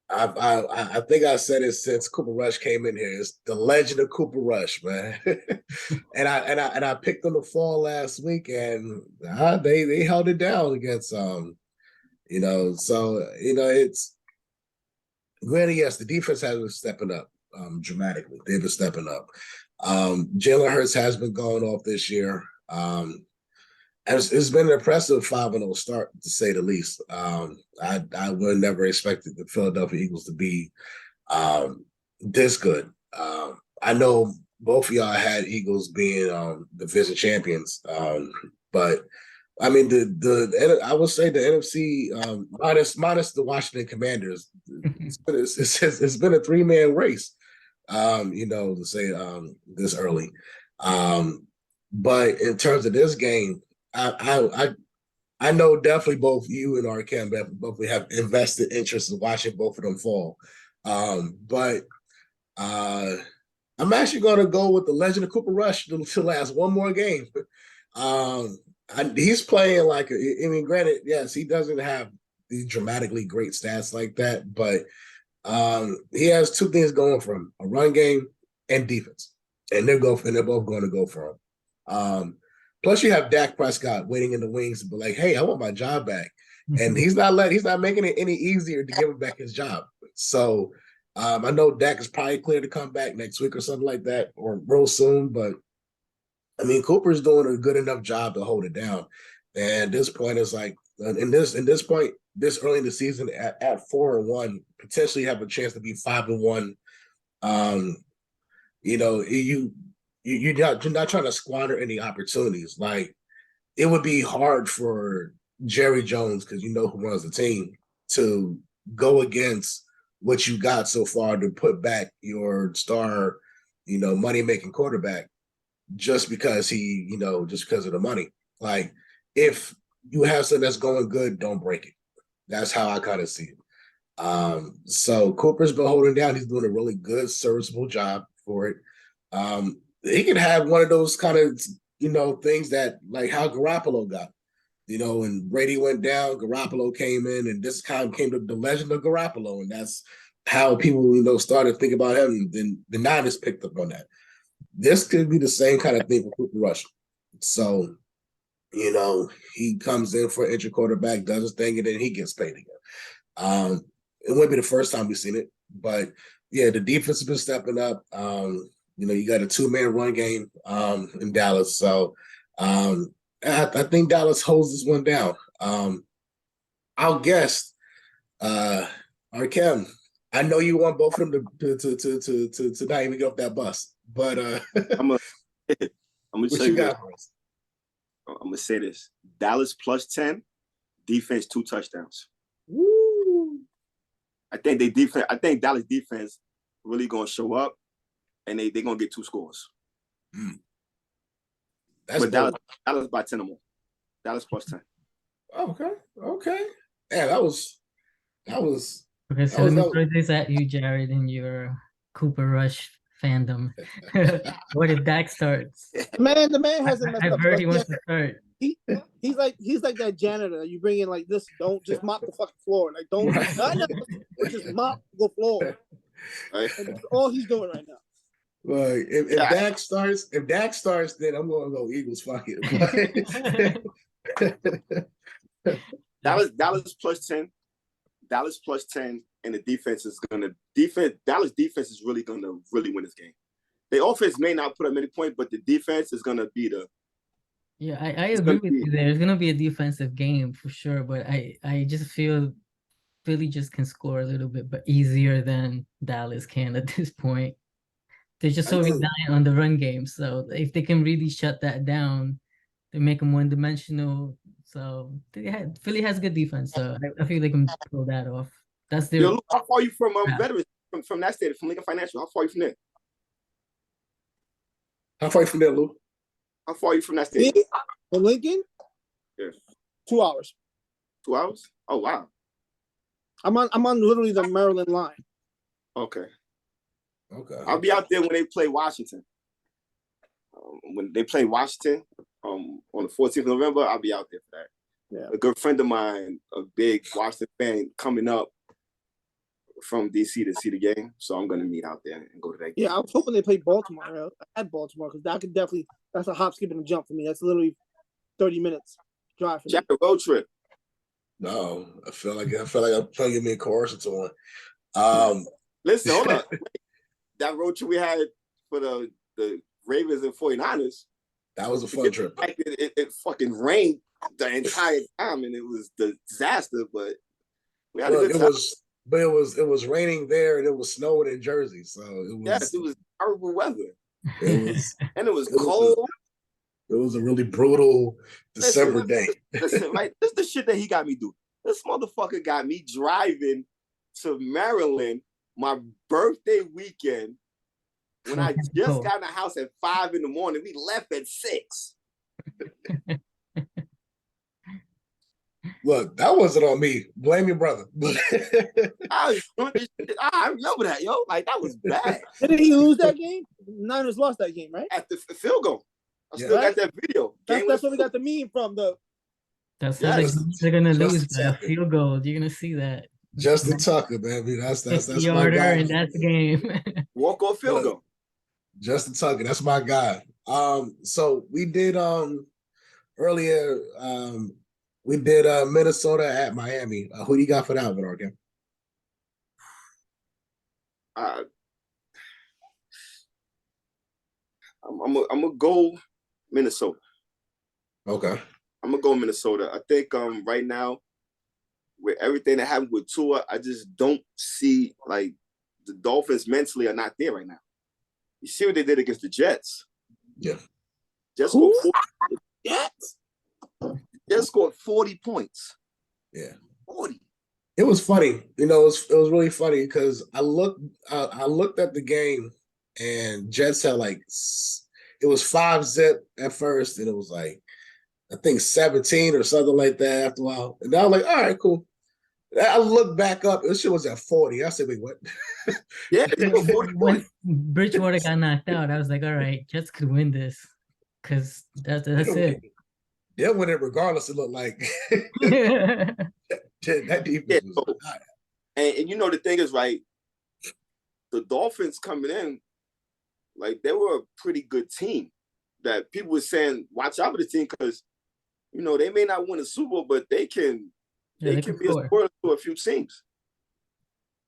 I think I said it since Cooper Rush came in here. It's the legend of Cooper Rush, man. and I picked them to fall last week, and they held it down against So it's granted, yes, the defense has been stepping up dramatically. They've been stepping up. Jalen Hurts has been going off this year. It's been an impressive 5-0 start, to say the least. I would never expected the Philadelphia Eagles to be this good. I know both of y'all had Eagles being division champions, but I mean I would say the NFC minus the Washington Commanders, it's been a 3-man race. To say this early. But in terms of this game, I know definitely both you and Arkim both have invested interest in watching both of them fall. But I'm actually going to go with the Legend of Cooper Rush to last one more game. He's playing like, I mean, granted, yes, he doesn't have these dramatically great stats like that, but he has two things going for him: a run game and defense, and they're both going to go for him. Plus, you have Dak Prescott waiting in the wings to be like, "Hey, I want my job back," and he's not making it any easier to give him back his job. So I know Dak is probably clear to come back next week or something like that, or real soon. But I mean, Cooper's doing a good enough job to hold it down. And this point is like, this early in the season at 4-1, potentially have a chance to be 5-1. You know, you're not trying to squander any opportunities. Like, it would be hard for Jerry Jones, because you know who runs the team, to go against what you got so far to put back your star, money making quarterback just because just because of the money. Like, if you have something that's going good, don't break it. That's how I kind of see it. So Cooper's been holding down. He's doing a really good, serviceable job for it. He can have one of those kind of, things that, like how Garoppolo got. When Brady went down, Garoppolo came in, and this kind of came to the legend of Garoppolo, and that's how people, started thinking about him. And then the Niners picked up on that. This could be the same kind of thing for Cooper Rush. So, he comes in for an injured quarterback, does his thing, and then he gets paid again. It wouldn't be the first time we've seen it, but yeah, the defense has been stepping up. You got a 2-man run game in Dallas. So I think Dallas holds this one down. I'll guess, Arkim, I know you want both of them to not even get off that bus, but I'm gonna what tell you you got for us? I'm gonna say this: Dallas plus 10, defense 2 touchdowns. Woo. I think Dallas defense really gonna show up, and they're gonna get 2 scores. That's but Dallas by 10 or more. Dallas plus 10. Okay. Yeah, that was. Okay, so let me throw this at you, Jared, in your Cooper Rush fandom. What if Dak starts? The man hasn't messed I've up. heard he wants to start. He's like that janitor you bring in, like, this. Don't just mop the fucking floor. Like, don't just mop the floor. Right. That's all he's doing right now. Like, if Dak starts, then I'm gonna go Eagles. Fuck it. Dallas plus 10. Dallas plus 10, and the Dallas defense is really gonna win this game. The offense may not put up many points, but the defense is gonna be the. Yeah, I agree with you there. It's gonna be a defensive game for sure, but I just feel Philly just can score a little bit, but easier than Dallas can at this point. They're just so reliant on the run game. So if they can really shut that down, they make them one-dimensional. So Philly has good defense. So I feel they can pull that off. That's their. Yo, how far are you from veterans from that state, from Lincoln Financial? How far are you from there? How far are you from there, Lou? How far are you from that state? From Lincoln? Yeah. 2 hours. 2 hours? Oh wow. I'm on literally the Maryland line. Okay. I'll be out there when they play Washington. When they play Washington on the 14th of November, I'll be out there for that. Yeah. A good friend of mine, a big Washington fan, coming up from DC to see the game, so I'm gonna meet out there and go to that game. Yeah, I was hoping they play Baltimore. At Baltimore, because that's a hop, skip, and a jump for me. That's literally 30 minutes drive for me. Jack, a road trip. No, I feel like I'm trying to get me a coercion to one. Listen, hold up. That road trip we had for the Ravens and 49ers. That was a fun trip. It fucking rained the entire time, and it was a disaster. But we had a good time. It was raining there, and it was snowing in Jersey. So it was terrible weather. It was cold. It was a really brutal December day. Listen, right? This is the shit that he got me do. This motherfucker got me driving to Maryland my birthday weekend when I just got in the house at 5 a.m. We left at 6. Look, that wasn't on me. Blame your brother. I remember that, yo. Like, that was bad. Didn't he lose that game? Niners lost that game, right? At the field goal. I still Right? got that video. That's where we got the meme from. That's Yeah, how they're gonna lose Justin by a Tucker. field goal. You're gonna see that. Justin Tucker, baby. That's 50 my yarder, guy. and that's the game. walk-off field goal. Justin Tucker, that's my guy. So we did earlier. We did Minnesota at Miami. Who do you got for that one, Arkim? I'm gonna go Minnesota. Okay. I'm gonna go Minnesota. I think right now, with everything that happened with Tua, I just don't see like the Dolphins mentally are not there right now. You see what they did against the Jets? Yeah. Just scored 40. Jets. Just scored 40 points. Yeah. 40. It was funny. You know, it was really funny because I looked at the game and Jets had like it was 5-0 at first, and it was like I think 17 or something like that after a while. And I was like, all right, cool. I looked back up, this shit was at 40. I said, wait, what? Yeah, they were 40 When points. Bridgewater got knocked out, I was like, all right, Jets could win this. Because that's it. They'll win it regardless, it looked like. That defense was high. And you know the thing is, right, the Dolphins coming in, like they were a pretty good team that people were saying, watch out for the team because, you know, they may not win a Super Bowl, but they can be a spoiler to a few teams.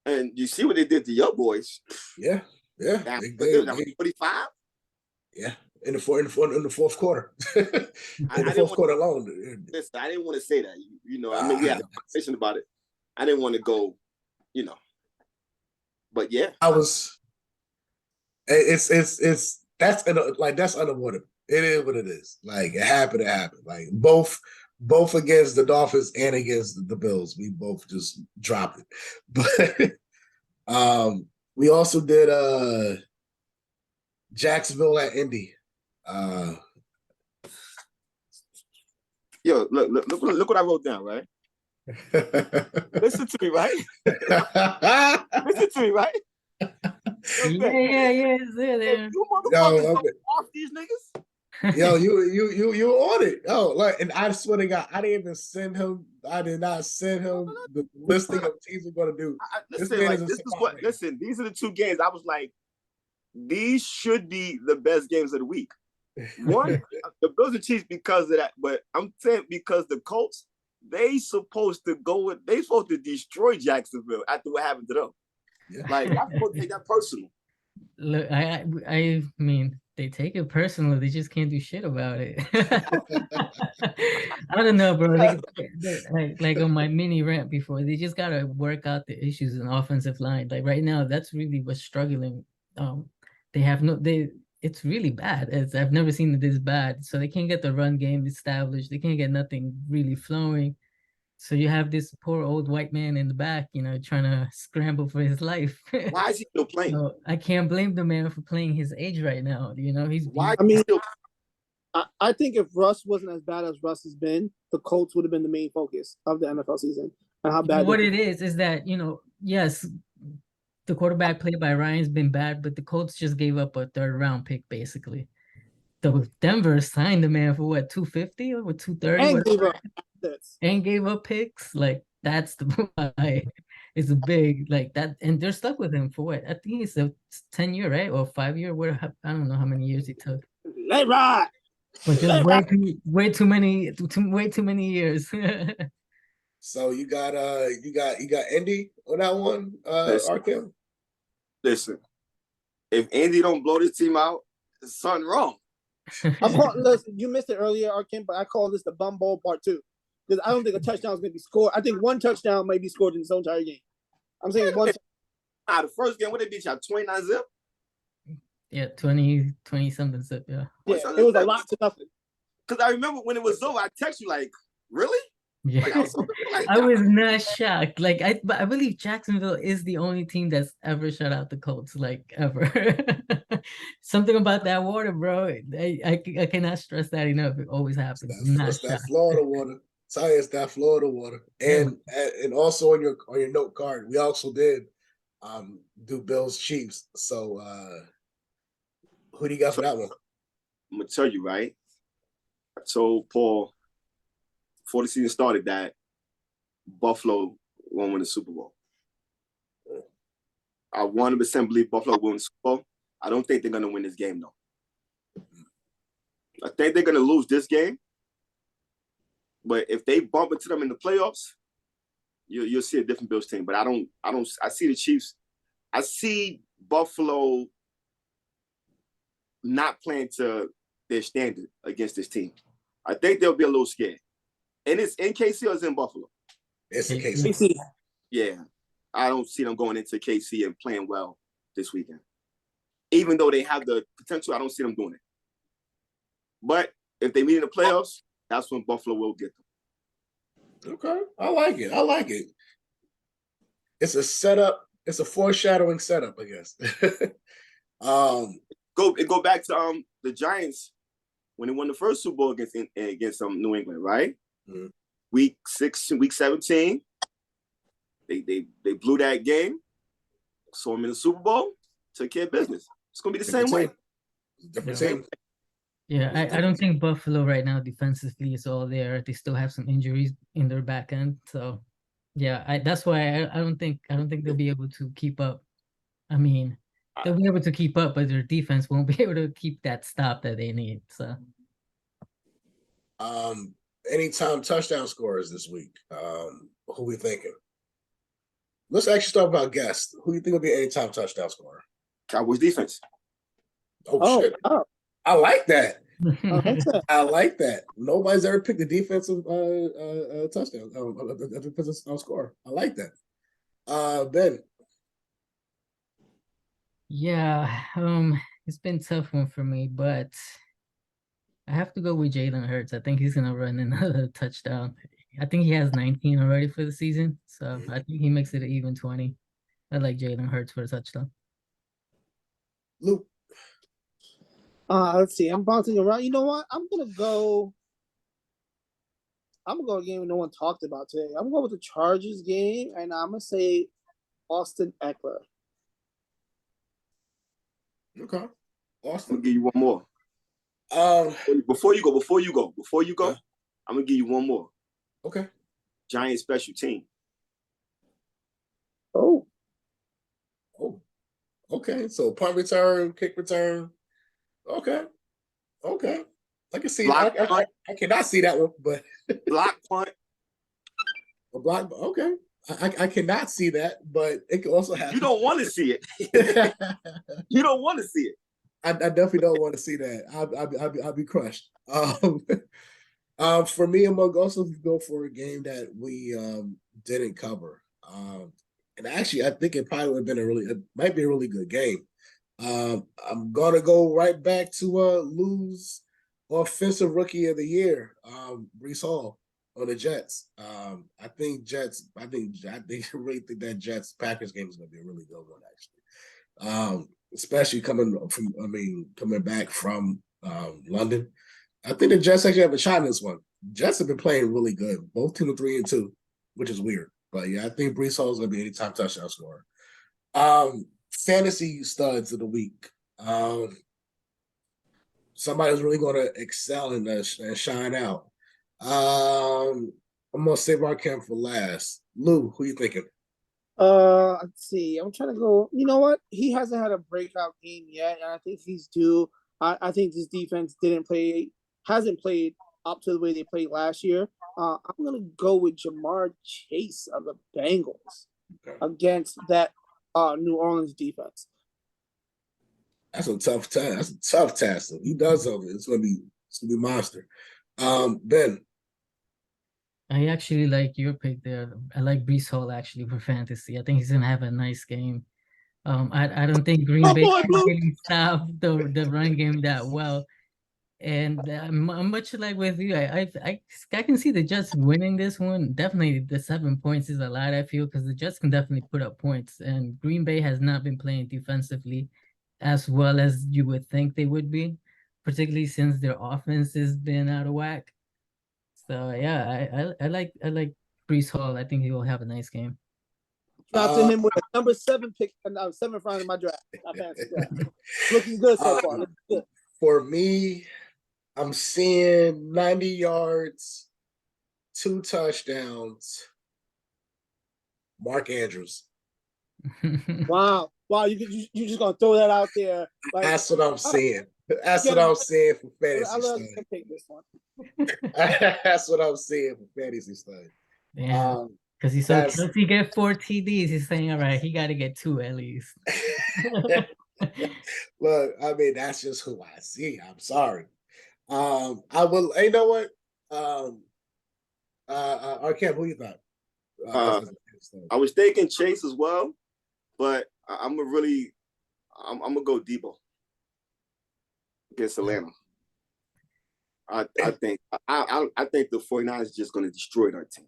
And you see what they did to your boys. Yeah. They 45? Yeah. In the fourth quarter. In the fourth quarter alone. Listen, I didn't want to say that. You know, I mean, we had a conversation about it. I didn't want to go, you know. But yeah. That's unavoidable. It is what it is. Like it happened. Like both against the Dolphins and against the Bills, we both just dropped it. But we also did Jacksonville at Indy. Yo, look what I wrote down, right? Listen to me, right? Listen to me, right? Yeah. There. You motherfuckers don't off these niggas. Yo, you on it. Oh, like, and I swear to God, I did not send him the listing of teams we're gonna do. Listen, these are the two games. I was like, these should be the best games of the week. One, the Bills and Chiefs because of that, but I'm saying because the Colts, they supposed to destroy Jacksonville after what happened to them. Yeah. Like, I'm supposed to take that personal. Look, I mean, they take it personal. They just can't do shit about it. I don't know, bro. Like on my mini rant before, they just gotta work out the issues in offensive line. Like right now, that's really what's struggling. It's really bad. I've never seen it this bad. So they can't get the run game established. They can't get nothing really flowing. So you have this poor old white man in the back, you know, trying to scramble for his life. Why is he still playing? So I can't blame the man for playing his age right now. You know, I think if Russ wasn't as bad as Russ has been, the Colts would have been the main focus of the NFL season. And how bad what it is that, you know, yes, the quarterback play by Ryan's been bad, but the Colts just gave up a 3rd round pick, basically. The Denver signed the man for what, 250 or 230? And gave up picks. Like, that's the why. It's a big like that, and they're stuck with him for what? I think it's a 10-year, right? Or 5-year. I don't know how many years he took. Let ride. But just way too many years. So you got Indy on that one, Arkim? Listen, if Andy don't blow this team out, there's something wrong. Listen, you missed it earlier, Arkim, but I call this the bum bowl part 2. Because I don't think a touchdown is going to be scored. I think one touchdown might be scored in this entire game. I'm saying one. The first game, what they beat y'all, 29-0? Yeah, 20-something zip, yeah. Yeah, it was a lot to nothing. Because I remember when it was over, I text you like, really? Yeah. I was not shocked. Like I believe Jacksonville is the only team that's ever shut out the Colts, like ever. Something about that water, bro. I cannot stress that enough. It always happens. That's that Florida water. Sorry, it's that Florida water. And also on your note card, we also did do Bills Chiefs. So Who do you got for that one? I'm gonna tell you, right? I told Paul before the season started that Buffalo won't win the Super Bowl. I 100% believe Buffalo will win the Super Bowl. I don't think they're gonna win this game though. I think they're gonna lose this game. But if they bump into them in the playoffs, you'll see a different Bills team. But I see the Chiefs. I see Buffalo not playing to their standard against this team. I think they'll be a little scared. And it's in KC or it's in Buffalo? It's the case. KC. Yeah. I don't see them going into KC and playing well this weekend. Even though they have the potential, I don't see them doing it. But if they meet in the playoffs, that's when Buffalo will get them. Okay. I like it. I like it. It's a setup. It's a foreshadowing setup, I guess. Go back to the Giants when they won the first Super Bowl against New England, right? Mm-hmm. Week 17, they blew that game. Saw them in the Super Bowl, took care of business. It's gonna be the same way. Different team. Yeah, I don't think Buffalo right now defensively is all there. They still have some injuries in their back end. So yeah, that's why I don't think they'll be able to keep up. I mean, they'll be able to keep up, but their defense won't be able to keep that stop that they need. So Anytime touchdown scorers this week. Who we thinking? Let's actually start about guests. Who do you think will be an anytime touchdown scorer? Cowboys defense. Oh shit. Wow. I like that. Okay. I like that. Nobody's ever picked a defensive touchdown score. I like that. Ben. yeah, it's been a tough one for me, but I have to go with Jalen Hurts. I think he's gonna run another touchdown. I think he has 19 already for the season, so I think he makes it an even 20. I like Jalen Hurts for a touchdown. Luke. Let's see. I'm bouncing around. You know what? I'm gonna go a game no one talked about today. I'm gonna go with the Chargers game, and I'm gonna say Austin Eckler. Okay. I'm Austin. gonna give you one more. Before you go, I'm gonna give you one more. Okay. Giant special team. Oh. Okay. So punt return, kick return. Okay. I can see. I cannot see that one, but block punt. A block. Okay. I cannot see that, but it can also happen. You don't want to see it. You don't want to see it. I definitely don't want to see that. I'll be crushed. For me, I'm gonna also go for a game that we didn't cover. And actually, I think it probably would have been might be a really good game. I'm gonna go right back to Lou's offensive rookie of the year, Breece Hall on the Jets. I really think that Jets Packers game is gonna be a really good one, actually. Especially coming back from London. I think the Jets actually have a shot in this one. Jets have been playing really good. Both teams are 3-2, which is weird. But yeah, I think Breece Hall is going to be an anytime touchdown scorer. Fantasy studs of the week. Somebody's really going to excel and shine out. I'm going to save Arkim for last. Lou, who you thinking? Let's see. I'm trying to go. You know what? He hasn't had a breakout game yet, and I think he's due. I think this defense hasn't played up to the way they played last year. I'm gonna go with Jamar Chase of the Bengals against that New Orleans defense. That's a tough task. That's a tough task. If he does something, it's gonna be monster. Ben. I actually like your pick there. I like Breece Hall actually for fantasy. I think he's gonna have a nice game. I don't think Green Bay can really stop the run game that well. And I'm much like with you. I can see the Jets winning this one. Definitely the 7 points is a lot, I feel, because the Jets can definitely put up points. And Green Bay has not been playing defensively as well as you would think they would be, particularly since their offense has been out of whack. So yeah, I like Breece Hall. I think he will have a nice game. Drafted him with a number 7 pick, 7th round in my draft. My fantasy draft. Looking good so far. Looking good. For me, I'm seeing 90 yards, 2 touchdowns. Mark Andrews. Wow. You just gonna throw that out there. Like, that's what I'm seeing. That's what I'm seeing for fantasy I love stuff. take this one. That's what I'm seeing for fantasy stuff. Yeah. Because he saw Kelsey get 4 TDs. He's saying, all right, he got to get 2 at least. Look, I mean, that's just who I see. I'm sorry. I will. You know what? Arkim, who you thought? I was thinking Chase as well, but I'm gonna go Debo against Atlanta. I think the 49ers is just gonna destroy our team.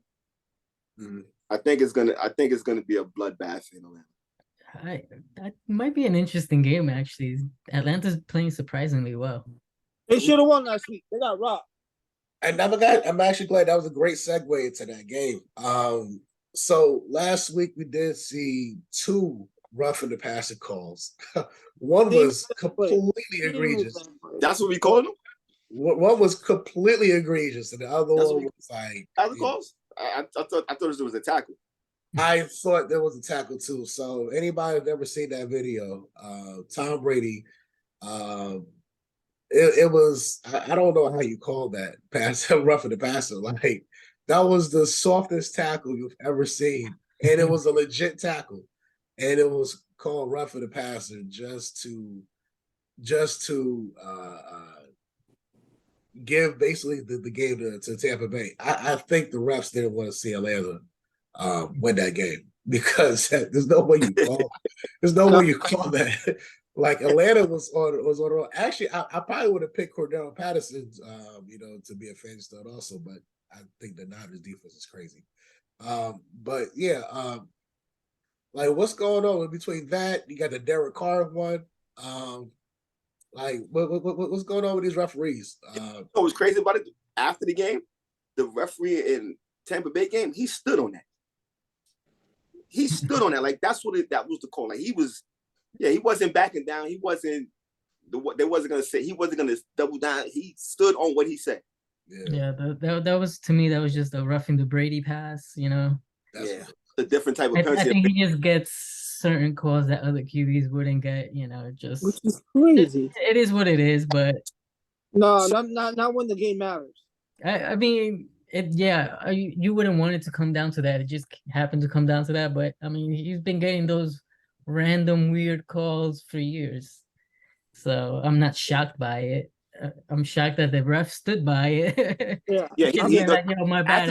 Mm-hmm. I think it's gonna be a bloodbath in Atlanta. That might be an interesting game, actually. Atlanta's playing surprisingly well. They should have won last week. They got robbed. And I'm actually glad that was a great segue into that game. So last week we did see 2 roughing the passer calls. One was completely egregious. That's what we called them? One was completely egregious, and the other one was like calls. I thought it was a tackle. I thought there was a tackle too. So anybody who's ever seen that video, Tom Brady, it was, I don't know how you call that pass, roughing the passer. Like, that was the softest tackle you've ever seen, and it was a legit tackle, and it was called roughing the passer just to give basically the game to Tampa Bay. I think the refs didn't want to see Atlanta win that game, because there's no way you call that. Like, Atlanta was on. Actually, I probably would have picked Cordell Patterson, to be a fan stud also, but I think the Niners defense is crazy. But yeah, like, what's going on in between that? You got the Derek Carr one. Like, what's going on with these referees? What was crazy about it? After the game, the referee in Tampa Bay game, he stood on that. He stood on that. Like, that was the call. Like, he wasn't backing down. He wasn't gonna double down. He stood on what he said. Yeah, that was, to me, that was just a roughing the Brady pass, That's a different type of penalty. I think he just gets certain calls that other QBs wouldn't get, just, which is crazy. It is what it is, but no, not when the game matters. I mean, you wouldn't want it to come down to that. It just happened to come down to that, but I mean, he's been getting those random weird calls for years, so I'm not shocked by it. I'm shocked that the ref stood by it. He like, yo, my bad.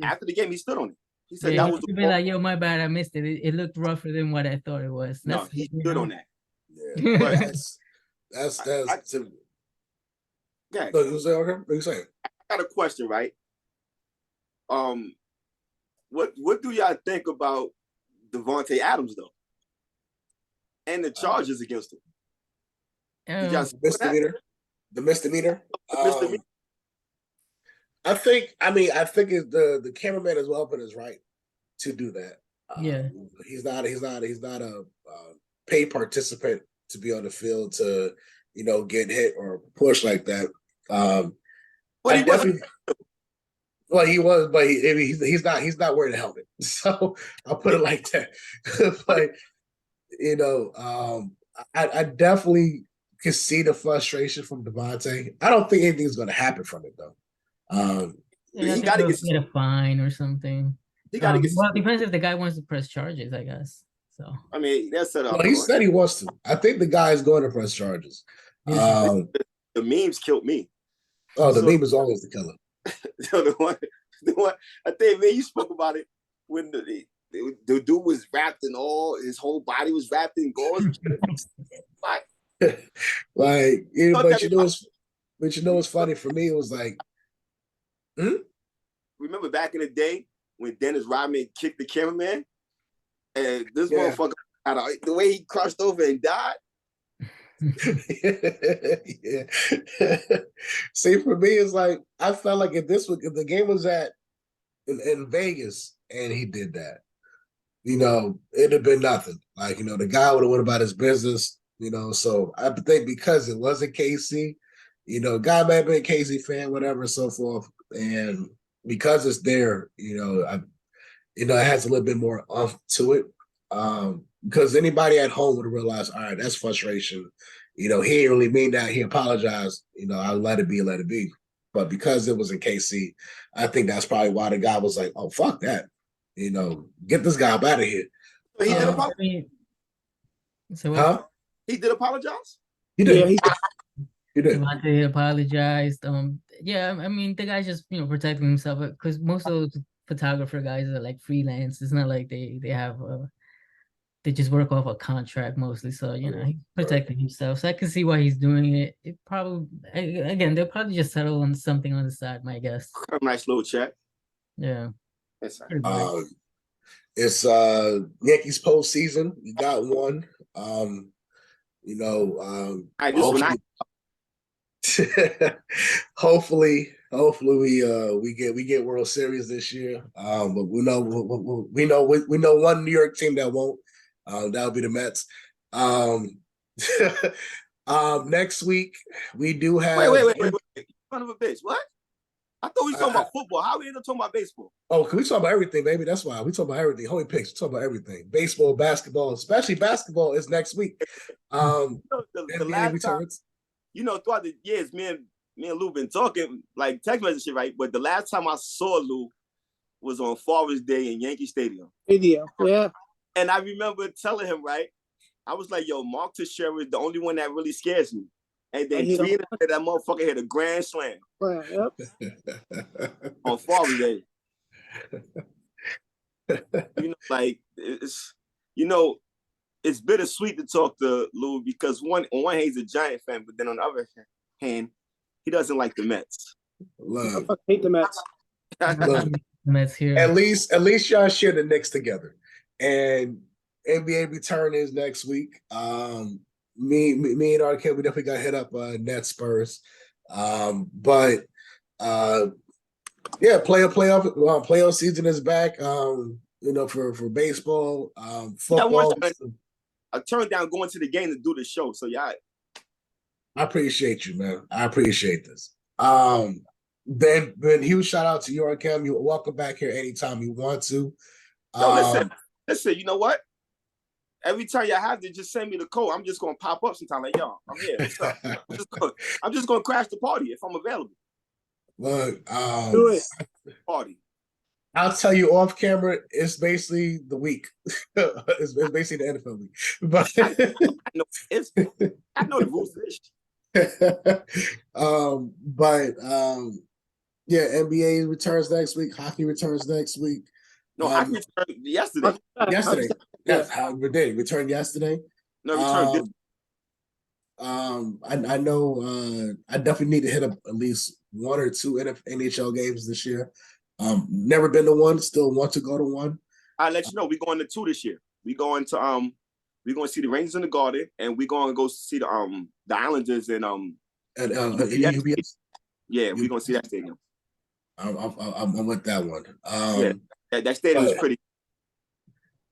After the game, he stood on it. He said that was the call. Like, yo, my bad, I missed it. It looked rougher than what I thought it was. He stood on that. Yeah, but that's. Yeah. No, you say, okay? What are you saying? I got a question, right? What do y'all think about Davante Adams though, and the charges against him? The misdemeanor. I think it's the cameraman is well up in his right to do that. He's not a paid participant to be on the field to get hit or push like that. But he wasn't. Well, he was, but he's not wearing a helmet. So I'll put it like that. But I definitely can see the frustration from Davante. I don't think anything's going to happen from it though. He got to get a fine or something. He got to get. Well, it depends if the guy wants to press charges, I guess. So I mean, that's set up. Well, he said he wants to. I think the guy is going to press charges. The memes killed me. Oh, the meme is always the killer. the one I think, man, you spoke about it when the dude was wrapped in all, his whole body was wrapped in gauze. But you know what's funny for me? It was like, remember back in the day when Dennis Rodman kicked the cameraman, and this motherfucker, the way he crushed over and died. Yeah. See, for me, it's like, I felt like if the game was in Vegas and he did that, it'd have been nothing. Like, the guy would have went about his business, So I think because it wasn't KC, guy may have been a KC fan, whatever, and so forth. And because it's there, it has a little bit more oomph to it. Because anybody at home would have realized, all right, that's frustration. He didn't really mean that. He apologized. I'll let it be, let it be. But because it was in KC, I think that's probably why the guy was like, oh, fuck that. Get this guy up out of here. He did apologize. So Huh? He did apologize? He did. Yeah, He did. Davante apologized. Yeah, I mean, the guy's just protecting himself because most of those photographer guys are like freelance. It's not like they have they just work off a contract mostly. So he's protecting himself. So I can see why he's doing it. It probably again they'll probably just settle on something on the side, my guess. A nice little check. Yeah. That's It's Yankees postseason. We got one. Hopefully we get World Series this year. But we know one New York team that won't. That'll be the Mets. Next week we do have. Wait. Son of a bitch. What? I thought we were talking about football. How we end up talking about baseball? Oh, can we talk about everything, baby? That's why we talk about everything. Homie picks. We talk about everything. Baseball, basketball, especially basketball is next week. The last time, throughout the years, me and Lou been talking like text message shit, right? But the last time I saw Lou was on Father's Day in Yankee Stadium. Yeah. And I remember telling him, right? I was like, yo, Mark Teixeira is the only one that really scares me. And then 3 years later, that motherfucker hit a grand slam. Yep. On Father's Day. It's bittersweet to talk to Lou because on one hand, he's a Giant fan, but then on the other hand, he doesn't like the Mets. Love. I hate the Mets. Love. Mets here. At least y'all share the Knicks together. And NBA return is next week. Me and Arkim, we definitely got hit up Nets Spurs. Playoff season is back. For baseball, football. I turned down going to the game to do the show. So I appreciate you, man. I appreciate this. Ben, huge shout out to you, Arkim. You're welcome back here anytime you want to. Listen, you know what? Every time y'all have to just send me the code, I'm just gonna pop up sometime. Like, yo, I'm here. What's up? I'm just gonna crash the party if I'm available. Look, do it. Party. I'll tell you off camera. It's basically the week. It's basically the NFL week. But I know the rules of this. NBA returns next week. Hockey returns next week. No, hockey returned yesterday. Yesterday. Yes, we did. Returned yesterday. No, returned. I know. I definitely need to hit up at least 1 or 2 NHL games this year. Never been to one. Still want to go to one. I'll let you know. We're going to 2 this year. We're going to see the Rangers in the Garden, and we're going to go see the Islanders in UBS. Yeah, we're going to see that stadium. I'm with that one. That stadium is pretty.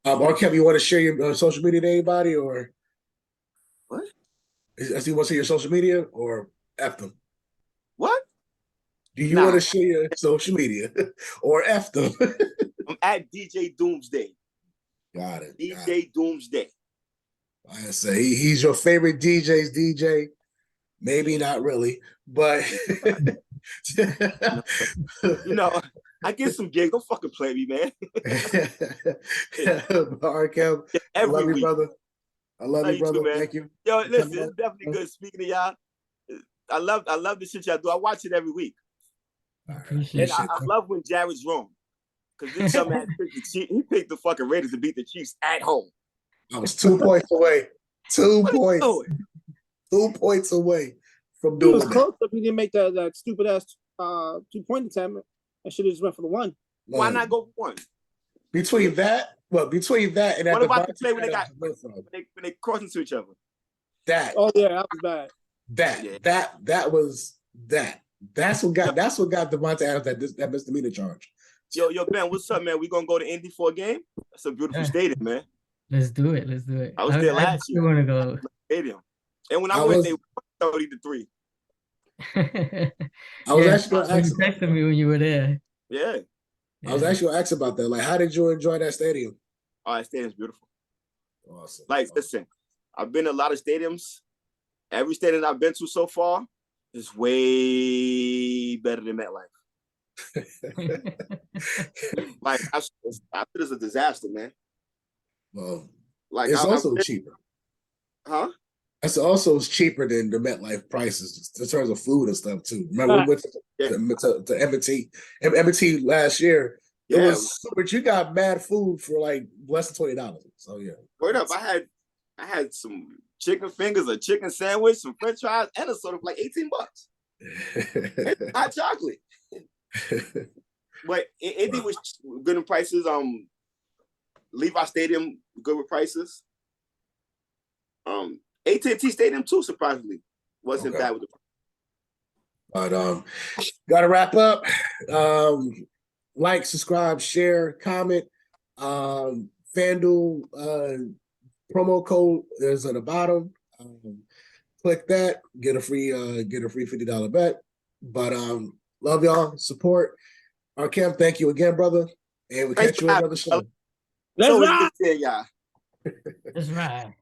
Arkim, you want to share your social media to anybody, or what? Do you want to see your social media, or F them? What? Do you want to share your social media, or F them? I'm at DJ Doomsday. Got it. DJ Doomsday. I say he's your favorite DJ's DJ. Maybe not really, but I get some gigs. Don't fucking play me, man. Arkim, I love you, brother. I love you, brother. Too, thank you. Yo, listen, it's definitely good speaking to y'all. I love the shit y'all do. I watch it every week. And I love when Jared's wrong. Because this young man picked the fucking Raiders to beat the Chiefs at home. I was 2 points away. 2 points. 2 points away from doing that. Close if he didn't make that stupid ass 2-point attempt. I should have just went for the 1. Why not go for 1? Between that and what about the play when they cross into each other? That was bad. That was that. That's what got Davante Adams that misdemeanor charge. Yo, Ben, what's up, man? We gonna go to Indy for a game? That's a beautiful stadium, man. Let's do it. Let's do it. I was there last year. I want to go. Stadium. And when I went, they won 30-3. I was actually going to you ask texted me when you were there. Yeah. I was actually going to ask about that. Like, how did you enjoy that stadium? Oh, that stadium's beautiful. Awesome. Like, listen, I've been to a lot of stadiums. Every stadium I've been to so far is way better than MetLife. Like, I think it's a disaster, man. Well, like it's also cheaper. Huh? It's also cheaper than the MetLife prices in terms of food and stuff too. Remember, we went to M&T last year. It was, but you got mad food for like less than $20. So yeah. Word up! I had some chicken fingers, a chicken sandwich, some French fries, and a soda for like $18. And hot chocolate. But Indy was good in prices. Levi Stadium good with prices. AT&T Stadium too, surprisingly, wasn't bad with the. But gotta wrap up. Like, subscribe, share, comment. FanDuel promo code is at the bottom. Click that, get a free $50 bet. But love y'all, support. Arkim, thank you again, brother. And we'll catch you on another show. Let's ride. Let's ride.